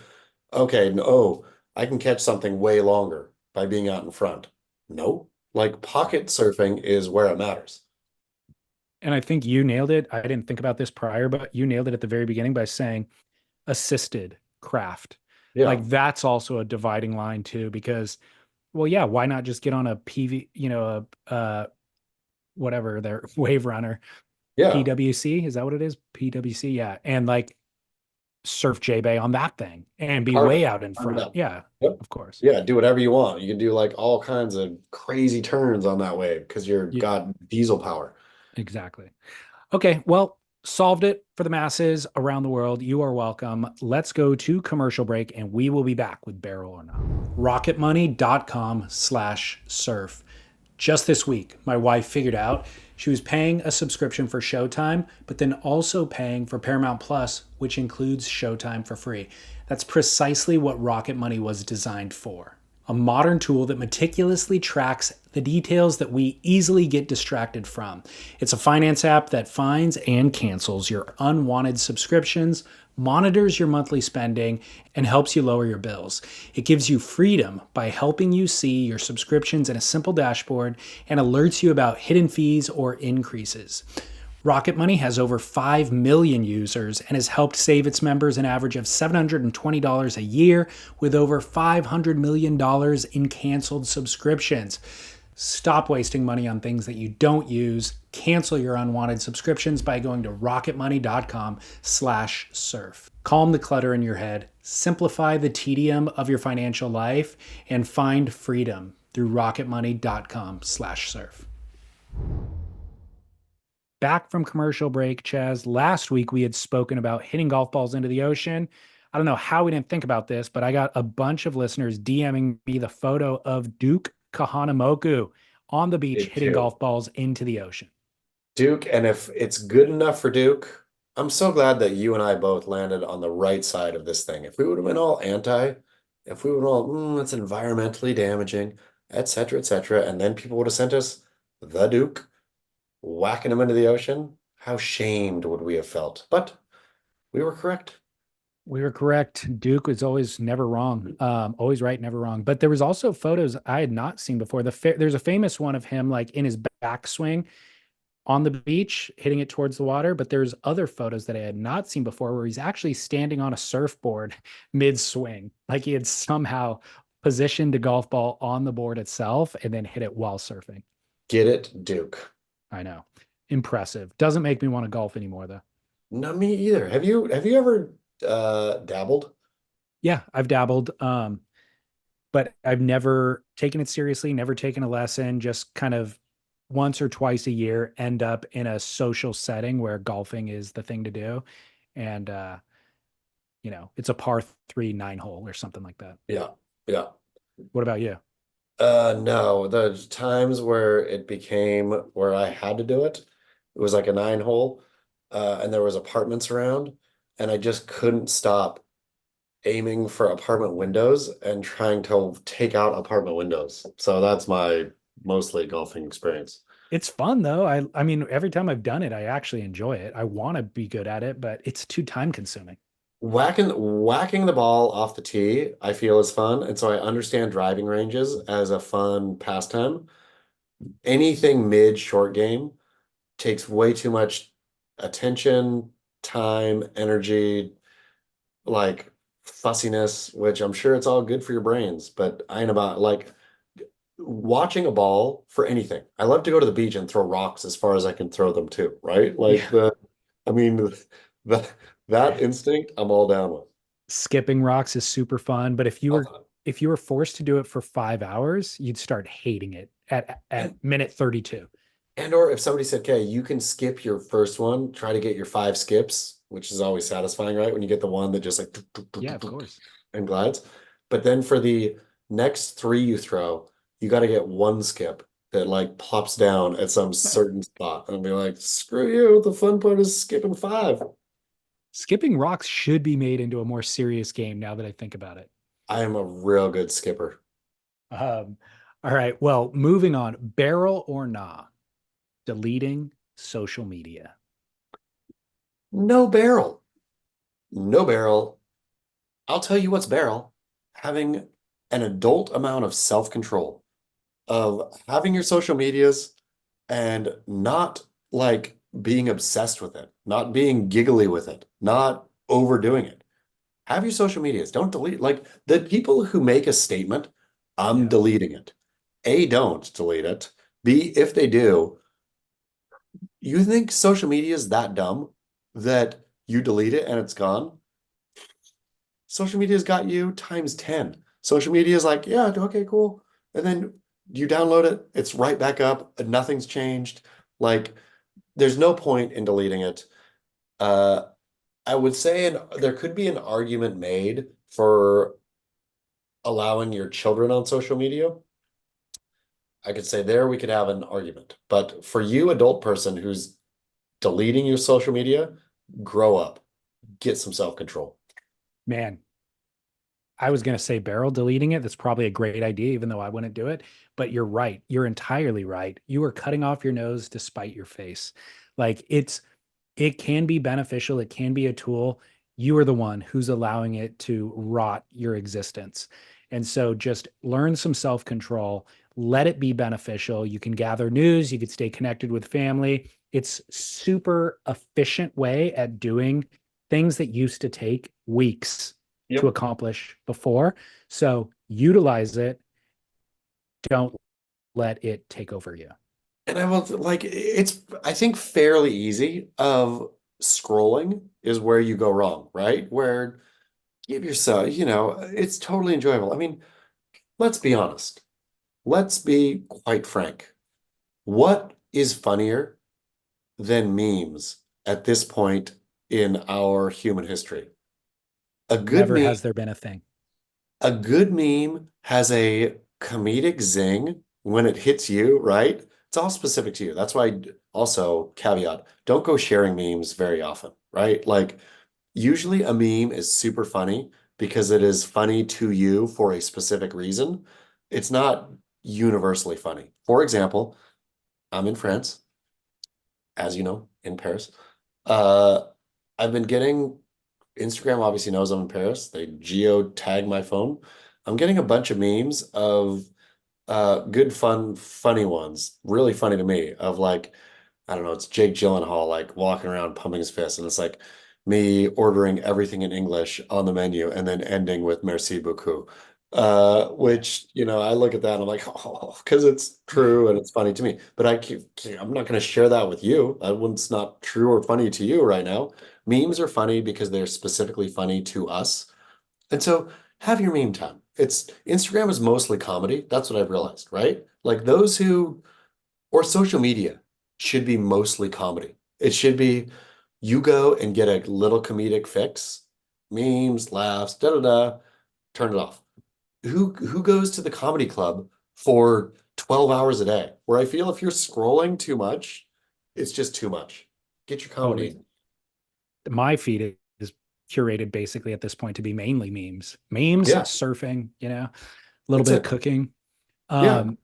okay, no, I can catch something way longer by being out in front. No, like pocket surfing is where it matters. And I think you nailed it. I didn't think about this prior, but you nailed it at the very beginning by saying assisted craft. Yeah, Like that's also a dividing line too, because well, yeah, why not just get on a PV, whatever their wave runner, yeah. PWC, is that what it is? PWC, yeah. And like surf J-Bay on that thing and be way Carve out in carve it front. up. Yeah, Yep. of course. Yeah, do whatever you want. You can do like all kinds of crazy turns on that wave because you're Yeah, got diesel power. exactly. Okay, well, solved it for the masses around the world. You are welcome. Let's go to commercial break and we will be back with Barrel or Not. Rocketmoney.com/surf. Just this week, my wife figured out she was paying a subscription for Showtime, but then also paying for Paramount Plus, which includes Showtime for free. That's precisely what Rocket Money was designed for. A modern tool that meticulously tracks the details that we easily get distracted from. It's a finance app that finds and cancels your unwanted subscriptions, monitors your monthly spending, and helps you lower your bills. It gives you freedom by helping you see your subscriptions in a simple dashboard and alerts you about hidden fees or increases. Rocket Money has over 5 million users and has helped save its members an average of $720 a year with over $500 million in canceled subscriptions. Stop wasting money on things that you don't use. Cancel your unwanted subscriptions by going to rocketmoney.com/surf. Calm the clutter in your head, simplify the tedium of your financial life, and find freedom through rocketmoney.com/surf. Back from commercial break, Chaz. Last week we had spoken about hitting golf balls into the ocean. I don't know how we didn't think about this, but I got a bunch of listeners DMing me the photo of Duke Kahanamoku on the beach Did hitting too. golf balls into the ocean. Duke, and if it's good enough for Duke, I'm so glad that you and I both landed on the right side of this thing. If we would have been all anti, if we would have all, it's environmentally damaging, et cetera, and then people would have sent us the Duke, whacking him into the ocean, how shamed would we have felt? But we were correct. We were correct. Duke was always never wrong. Always right, never wrong. But there was also photos I had not seen before. There's a famous one of him like in his backswing on the beach, hitting it towards the water. But there's other photos that I had not seen before where he's actually standing on a surfboard mid swing. Like he had somehow positioned a golf ball on the board itself and then hit it while surfing. Get it, Duke. I know. Impressive. Doesn't make me want to golf anymore though. Not me either. Have you ever dabbled? Yeah, I've dabbled. But I've never taken it seriously, never taken a lesson, just kind of once or twice a year end up in a social setting where golfing is the thing to do. And it's a par three 9 hole or something like that. Yeah. Yeah. What about you? No, the times where it became where I had to do it, it was like a 9 hole, and there was apartments around, and I just couldn't stop aiming for apartment windows and trying to take out apartment windows. So that's my mostly golfing experience. It's fun though. I mean, every time I've done it, I actually enjoy it. I want to be good at it, but it's too time consuming. Whacking the ball off the tee, I feel is fun, and so I understand driving ranges as a fun pastime. Anything mid short game takes way too much attention, time, energy, like fussiness, which I'm sure it's all good for your brains, but I ain't about like watching a ball for anything. I love to go to the beach and throw rocks as far as I can throw them too, right? Like Yeah. I mean, That that instinct, I'm all down with. Skipping rocks is super fun, but Love that. if you were forced to do it for 5 hours, you'd start hating it at And minute 32. and or if somebody said, "Okay, you can skip your first one, try to get your five skips," which is always satisfying, right? When you get the one that just like tuk, tuk, tuk, Yeah, tuk, of tuk, course. and glides. But then for the next three you throw, you got to get one skip that like plops down at some certain spot and be like, "Screw you! The fun part is skipping five." Skipping rocks should be made into a more serious game now that I think about it. I am a real good skipper. Um, all right. Well, moving on. Barrel or nah? Deleting social media. No barrel. No barrel. I'll tell you what's barrel. Having an adult amount of self-control, of having your social medias and not like being obsessed with it, not being giggly with it, not overdoing it. Have your social medias. Don't delete. Like the people who make a statement, I'm Yeah. deleting it. A, don't delete it. B, if they do, you think social media is that dumb that you delete it and it's gone? Social media's got you times 10. Social media is like, yeah, okay, cool. And then you download it, it's right back up, and nothing's changed. Like, there's no point in deleting it. Uh, I would say there could be an argument made for allowing your children on social media. I could say there we could have an argument. But for you, adult person who's deleting your social media, grow up, get some self-control. Man, I was going to say barrel deleting it. That's probably a great idea, even though I wouldn't do it. But you're right. You're entirely right. You are cutting off your nose to spite your face. Like it can be beneficial. It can be a tool. You are the one who's allowing it to rot your existence. And so just learn some self control, let it be beneficial. You can gather news, you could stay connected with family. It's super efficient way at doing things that used to take weeks to Yep. accomplish before. So utilize it. Don't let it take over you. And I will like it's I think fairly easy of scrolling is where you go wrong, right? Where give yourself, it's totally enjoyable. I mean, let's be honest. Let's be quite frank. What is funnier than memes at this point in our human history? A good Never meme has there been a thing. A good meme has a comedic zing when it hits you, right? It's all specific to you. That's why also caveat, don't go sharing memes very often, right? Like usually a meme is super funny because it is funny to you for a specific reason. It's not universally funny. For example, I'm in France, as you know, in Paris. Uh, I've been getting Instagram obviously knows I'm in Paris. They geo tag my phone. I'm getting a bunch of memes of good fun, funny ones, really funny to me, of like, I don't know, it's Jake Gyllenhaal like walking around pumping his fist, and it's like me ordering everything in English on the menu and then ending with merci beaucoup. Yeah. Which, I look at that and I'm like, oh, because it's true and it's funny to me. But I'm not going to share that with you. It's not true or funny to you right now. Memes are funny because they're specifically funny to us. And so have your meme time. Instagram is mostly comedy. That's what I've realized, right? Like those who, or social media should be mostly comedy. It should be you go and get a little comedic fix, memes, laughs, da da da, turn it off. Who goes to the comedy club for 12 hours a day? Where I feel if you're scrolling too much, it's just too much. Get your Oh, comedy. my feed is curated basically at this point to be mainly memes, Yeah, surfing, a little that's bit of it. cooking. Yeah. Um,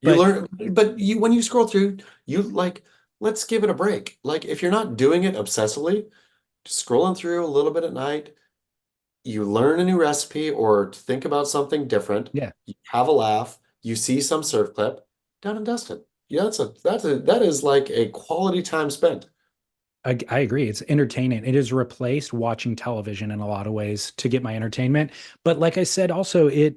You but learn, but when you scroll through, you like, let's give it a break. Like, if you're not doing it obsessively, just scrolling through a little bit at night, you learn a new recipe or think about something different, yeah, you have a laugh, you see some surf clip, done and dusted. Yeah, that is like a quality time spent. I agree. It's entertaining. It has replaced watching television in a lot of ways to get my entertainment. But like I said, also it's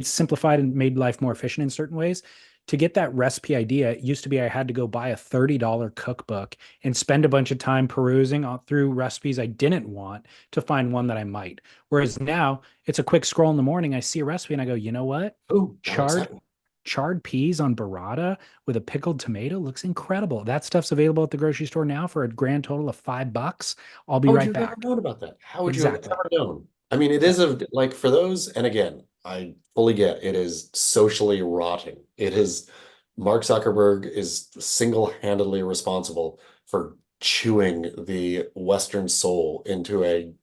simplified and made life more efficient in certain ways. to get that recipe idea, it used to be I had to go buy a $30 cookbook and spend a bunch of time perusing through recipes I didn't want to find one that I might. Whereas now it's a quick scroll in the morning. I see a recipe and I go, you know what? Oh, now Charred exciting. charred peas on burrata with a pickled tomato looks incredible. That stuff's available at the grocery store now for a grand total of $5. I'll be How would right you have never back. known about that? How would you have Exactly. ever known? I mean, it Yeah. is a like for those, and again, I fully get it is socially rotting. It is Mark Zuckerberg is single-handedly responsible for chewing the Western soul into a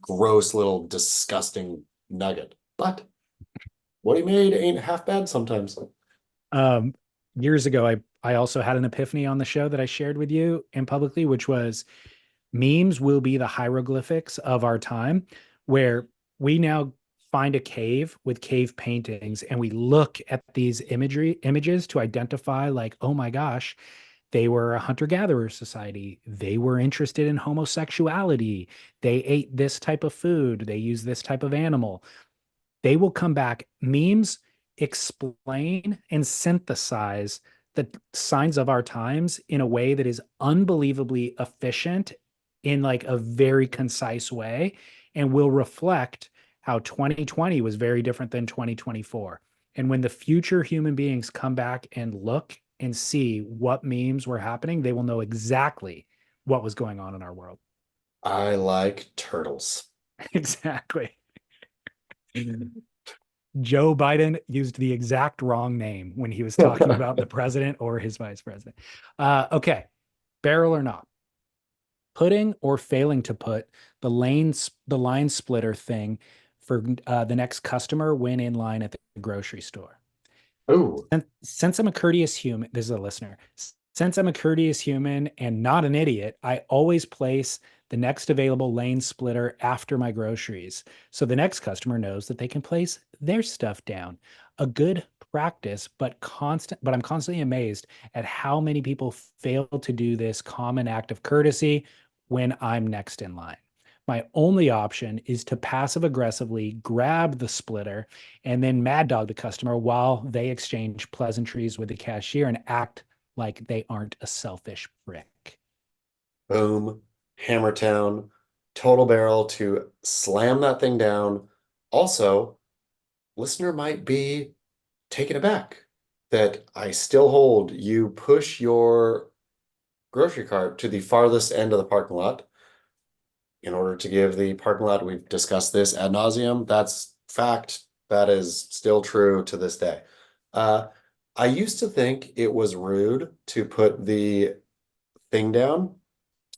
gross little disgusting nugget. But what he made ain't half bad sometimes. Um, Years ago, I also had an epiphany on the show that I shared with you and publicly, which was memes will be the hieroglyphics of our time, where we now find a cave with cave paintings and we look at these images to identify like, oh my gosh, they were a hunter-gatherer society. They were interested in homosexuality. They ate this type of food. They used this type of animal. They will come back. Memes explain and synthesize the signs of our times in a way that is unbelievably efficient in like a very concise way and will reflect how 2020 was very different than 2024. And when the future human beings come back and look and see what memes were happening, they will know exactly what was going on in our world. I like turtles. Exactly. Joe Biden used the exact wrong name when he was talking about the president or his vice president. Okay, barrel or not, putting or failing to put the line splitter thing for the next customer when in line at the grocery store. Oh, Since I'm a courteous human, this is a listener. Since I'm a courteous human and not an idiot, I always place the next available lane splitter after my groceries. So the next customer knows that they can place their stuff down. A good practice, but I'm constantly amazed at how many people fail to do this common act of courtesy when I'm next in line. My only option is to passive aggressively grab the splitter and then mad dog the customer while they exchange pleasantries with the cashier and act like they aren't a selfish prick. boom, hammer town, total barrel to slam that thing down. Also, listener might be taken aback that I still hold you push your grocery cart to the farthest end of the parking lot in order to give the parking lot, we've discussed this ad nauseum. That's fact. That is still true to this day. Uh, I used to think it was rude to put the thing down,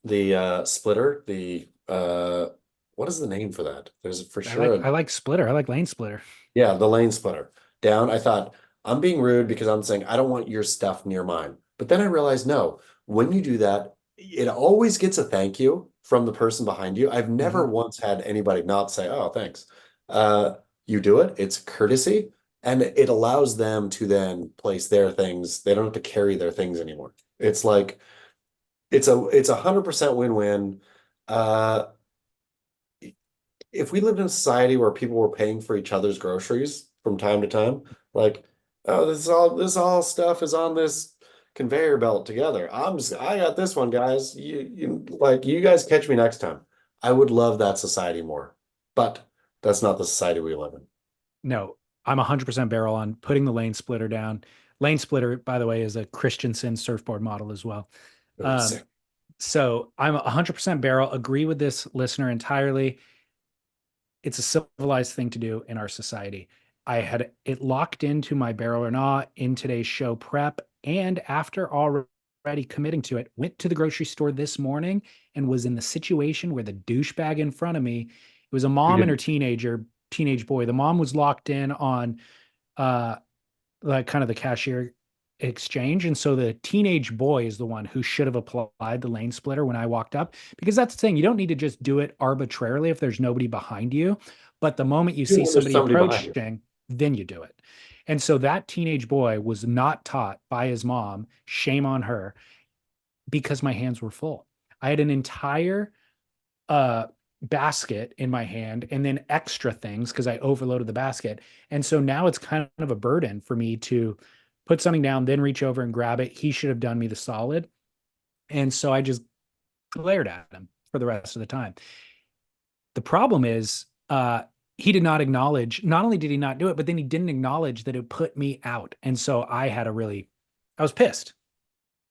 the splitter, the what is the name for that? There's for sure I like splitter. I like lane splitter. yeah, the lane splitter down. I thought I'm being rude because I'm saying I don't want your stuff near mine. But then I realized no, when you do that, it always gets a thank you from the person behind you. I've never Mhm. once had anybody not say, "Oh, thanks." Uh, you do it. It's courtesy, and it allows them to then place their things. They don't have to carry their things anymore. It's like it's 100% win-win. Uh, if we lived in a society where people were paying for each other's groceries from time to time, like, oh, this all stuff is on this conveyor belt together. I got this one, guys. You guys catch me next time. I would love that society more, but that's not the society we live in. No, I'm 100% barrel on putting the lane splitter down. Lane splitter, by the way, is a Christensen surfboard model as well. Oh, Um, sick. so I'm 100% barrel. Agree with this listener entirely. It's a civilized thing to do in our society. I had it locked into my barrel or not in today's show prep. And after already committing to it, went to the grocery store this morning and was in the situation where the douchebag in front of me, it was a You mom and her didn't. teenage boy. The mom was locked in on uh like kind of the cashier exchange. And so the teenage boy is the one who should have applied the lane splitter when I walked up, because that's the thing. You don't need to just do it arbitrarily if there's nobody behind you. But the moment you Do it see when there's somebody somebody behind you. approaching, then you do it. And so that teenage boy was not taught by his mom, shame on her, because my hands were full. I had an entire uh basket in my hand and then extra things because I overloaded the basket. And so now it's kind of a burden for me to put something down, then reach over and grab it. He should have done me the solid. And so I just glared at him for the rest of the time. The problem is, he did not acknowledge, not only did he not do it, but then he didn't acknowledge that it put me out. And so I was pissed.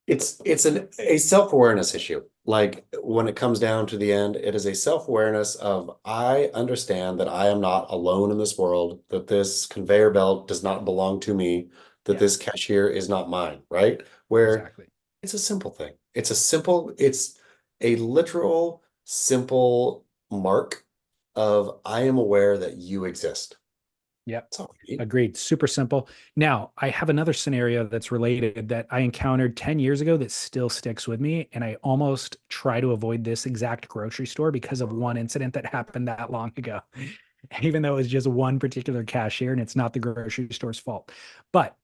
It's a self-awareness issue. Like when it comes down to the end, it is a self-awareness of I understand that I am not alone in this world, that this conveyor belt does not belong to me, that Yeah, this cashier is not mine, right? Where exactly. it's a simple thing. It's a literal, simple mark of I am aware that you exist. Yep. That's all we need. Agreed. Super simple. Now, I have another scenario that's related that I encountered 10 years ago that still sticks with me. And I almost try to avoid this exact grocery store because of one incident that happened that long ago, even though it was just one particular cashier and it's not the grocery store's fault. But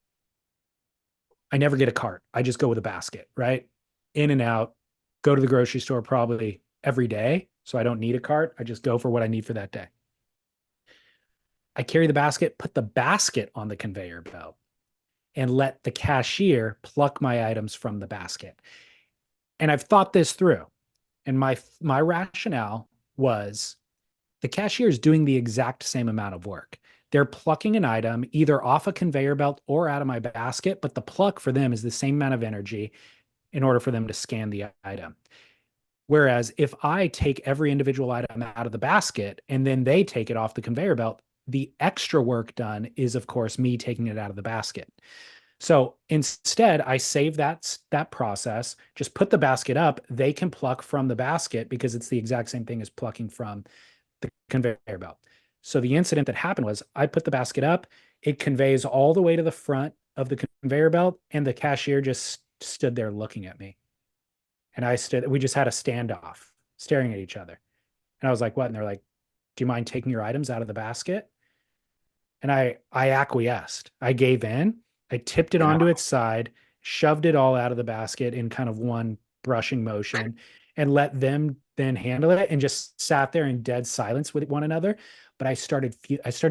I never get a cart. I just go with a basket, right? In and out, go to the grocery store probably every day. So I don't need a cart. I just go for what I need for that day. I carry the basket, put the basket on the conveyor belt, and let the cashier pluck my items from the basket. And I've thought this through. And my rationale was the cashier is doing the exact same amount of work. They're plucking an item either off a conveyor belt or out of my basket, but the pluck for them is the same amount of energy in order for them to scan the item. Whereas if I take every individual item out of the basket and then they take it off the conveyor belt, the extra work done is, of course, me taking it out of the basket. So instead, I save that process, just put the basket up. They can pluck from the basket because it's the exact same thing as plucking from the conveyor belt. So the incident that happened was I put the basket up, it conveys all the way to the front of the conveyor belt, and the cashier just stood there looking at me. And we just had a standoff staring at each other. And I was like, what? And they're like, do you mind taking your items out of the basket? And I acquiesced. I gave in. I tipped it onto its side, shoved it all out of the basket in kind of one brushing motion, and let them then handle it, and just sat there in dead silence with one another. But I started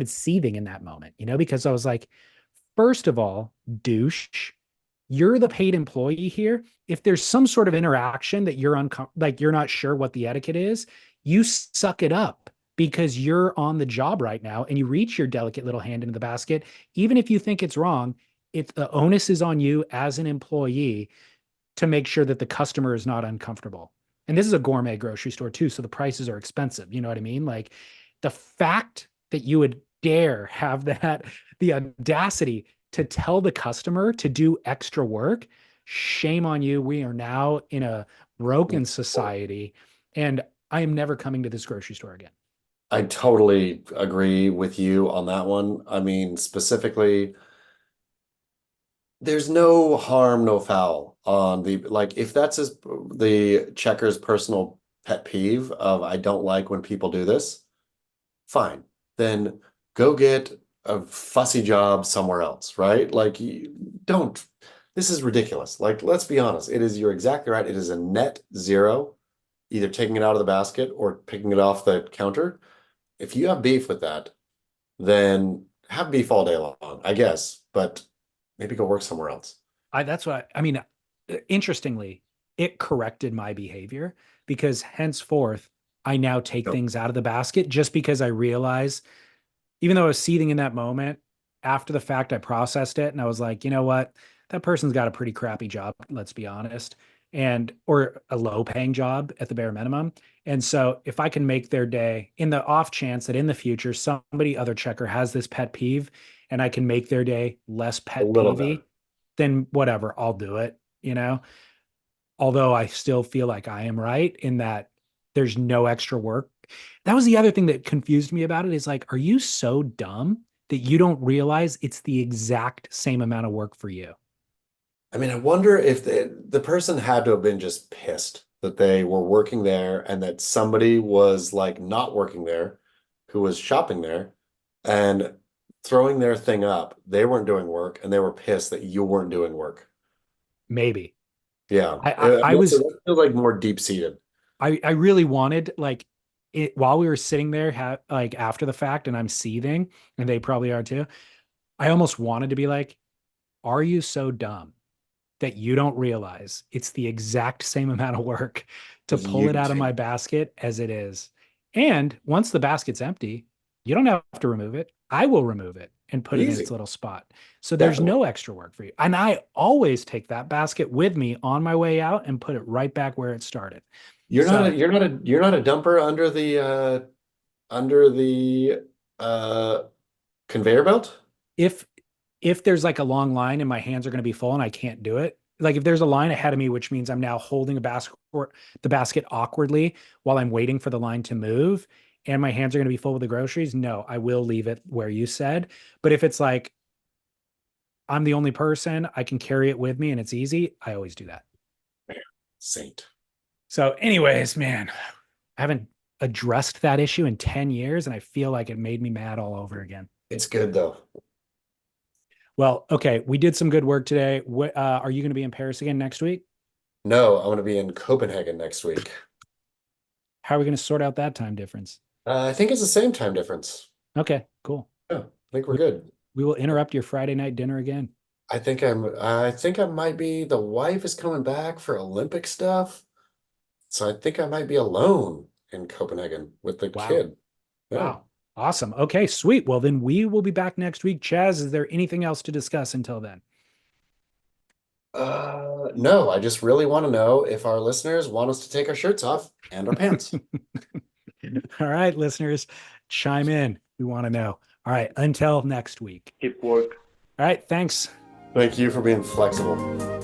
seething in that moment, because I was like, first of all, douche, you're the paid employee here. If there's some sort of interaction that like you're not sure what the etiquette is, you suck it up because you're on the job right now and you reach your delicate little hand into the basket. Even if you think it's wrong, the onus is on you as an employee to make sure that the customer is not uncomfortable. And this is a gourmet grocery store too, so the prices are expensive. You know what I mean? Like the fact that you would dare have the audacity to tell the customer to do extra work, shame on you. We are now in a broken society, and I am never coming to this grocery store again. I totally agree with you on that one. I mean, specifically, there's no harm, no foul on like if that's the checker's personal pet peeve of I don't like when people do this, fine. Then go get a fussy job somewhere else, right? Like you don't this is ridiculous. Like let's be honest, you're exactly right. It is a net zero, either taking it out of the basket or picking it off the counter. If you have beef with that, then have beef all day long, I guess, but maybe go work somewhere else. That's what I mean. Interestingly, it corrected my behavior because henceforth, I now take Yep. things out of the basket just because I realize, even though I was seething in that moment, after the fact, I processed it and I was like, you know what? That person's got a pretty crappy job, let's be honest, or a low paying job at the bare minimum. And so if I can make their day in the off chance that in the future, somebody other checker has this pet peeve and I can make their day less A pet little better. peevy, then whatever, I'll do it. Although I still feel like I am right in that there's no extra work. That was the other thing that confused me about it is like, are you so dumb that you don't realize it's the exact same amount of work for you? I mean, I wonder if the person had to have been just pissed that they were working there and that somebody was like not working there who was shopping there and throwing their thing up. They weren't doing work and they were pissed that you weren't doing work. Maybe. Yeah. I I, I was That feels like more deep-seated. I really wanted like it while we were sitting there like after the fact and I'm seething and they probably are too. I almost wanted to be like, are you so dumb that you don't realize it's the exact same amount of work to pull it out of my basket as it is? And once the basket's empty, you don't have to remove it. I will remove it and put it in its little spot. So there's no extra work for you. And I always take that basket with me on my way out and put it right back where it started. You're not a dumper under the conveyor belt? If there's like a long line and my hands are going to be full and I can't do it, like if there's a line ahead of me, which means I'm now holding the basket awkwardly while I'm waiting for the line to move, and my hands are going to be full with the groceries, no, I will leave it where you said. But if it's like I'm the only person, I can carry it with me and it's easy, I always do that. Saint. So anyways, man, I haven't addressed that issue in 10 years and I feel like it made me mad all over again. It's good though. Well, okay, we did some good work today. What are you going to be in Paris again next week? No, I'm going to be in Copenhagen next week. How are we going to sort out that time difference? I think it's the same time difference. Okay, cool. Yeah, I think we're good. We will interrupt your Friday night dinner again. I think I might be, the wife is coming back for Olympic stuff. So I think I might be alone in Copenhagen with the kid. Yeah. Wow. Awesome. Okay, sweet. Well, then we will be back next week. Chaz, is there anything else to discuss until then? No, I just really want to know if our listeners want us to take our shirts off and our pants. All right, listeners, chime in. We want to know. All right, until next week. Keep work. All right, thanks. Thank you for being flexible.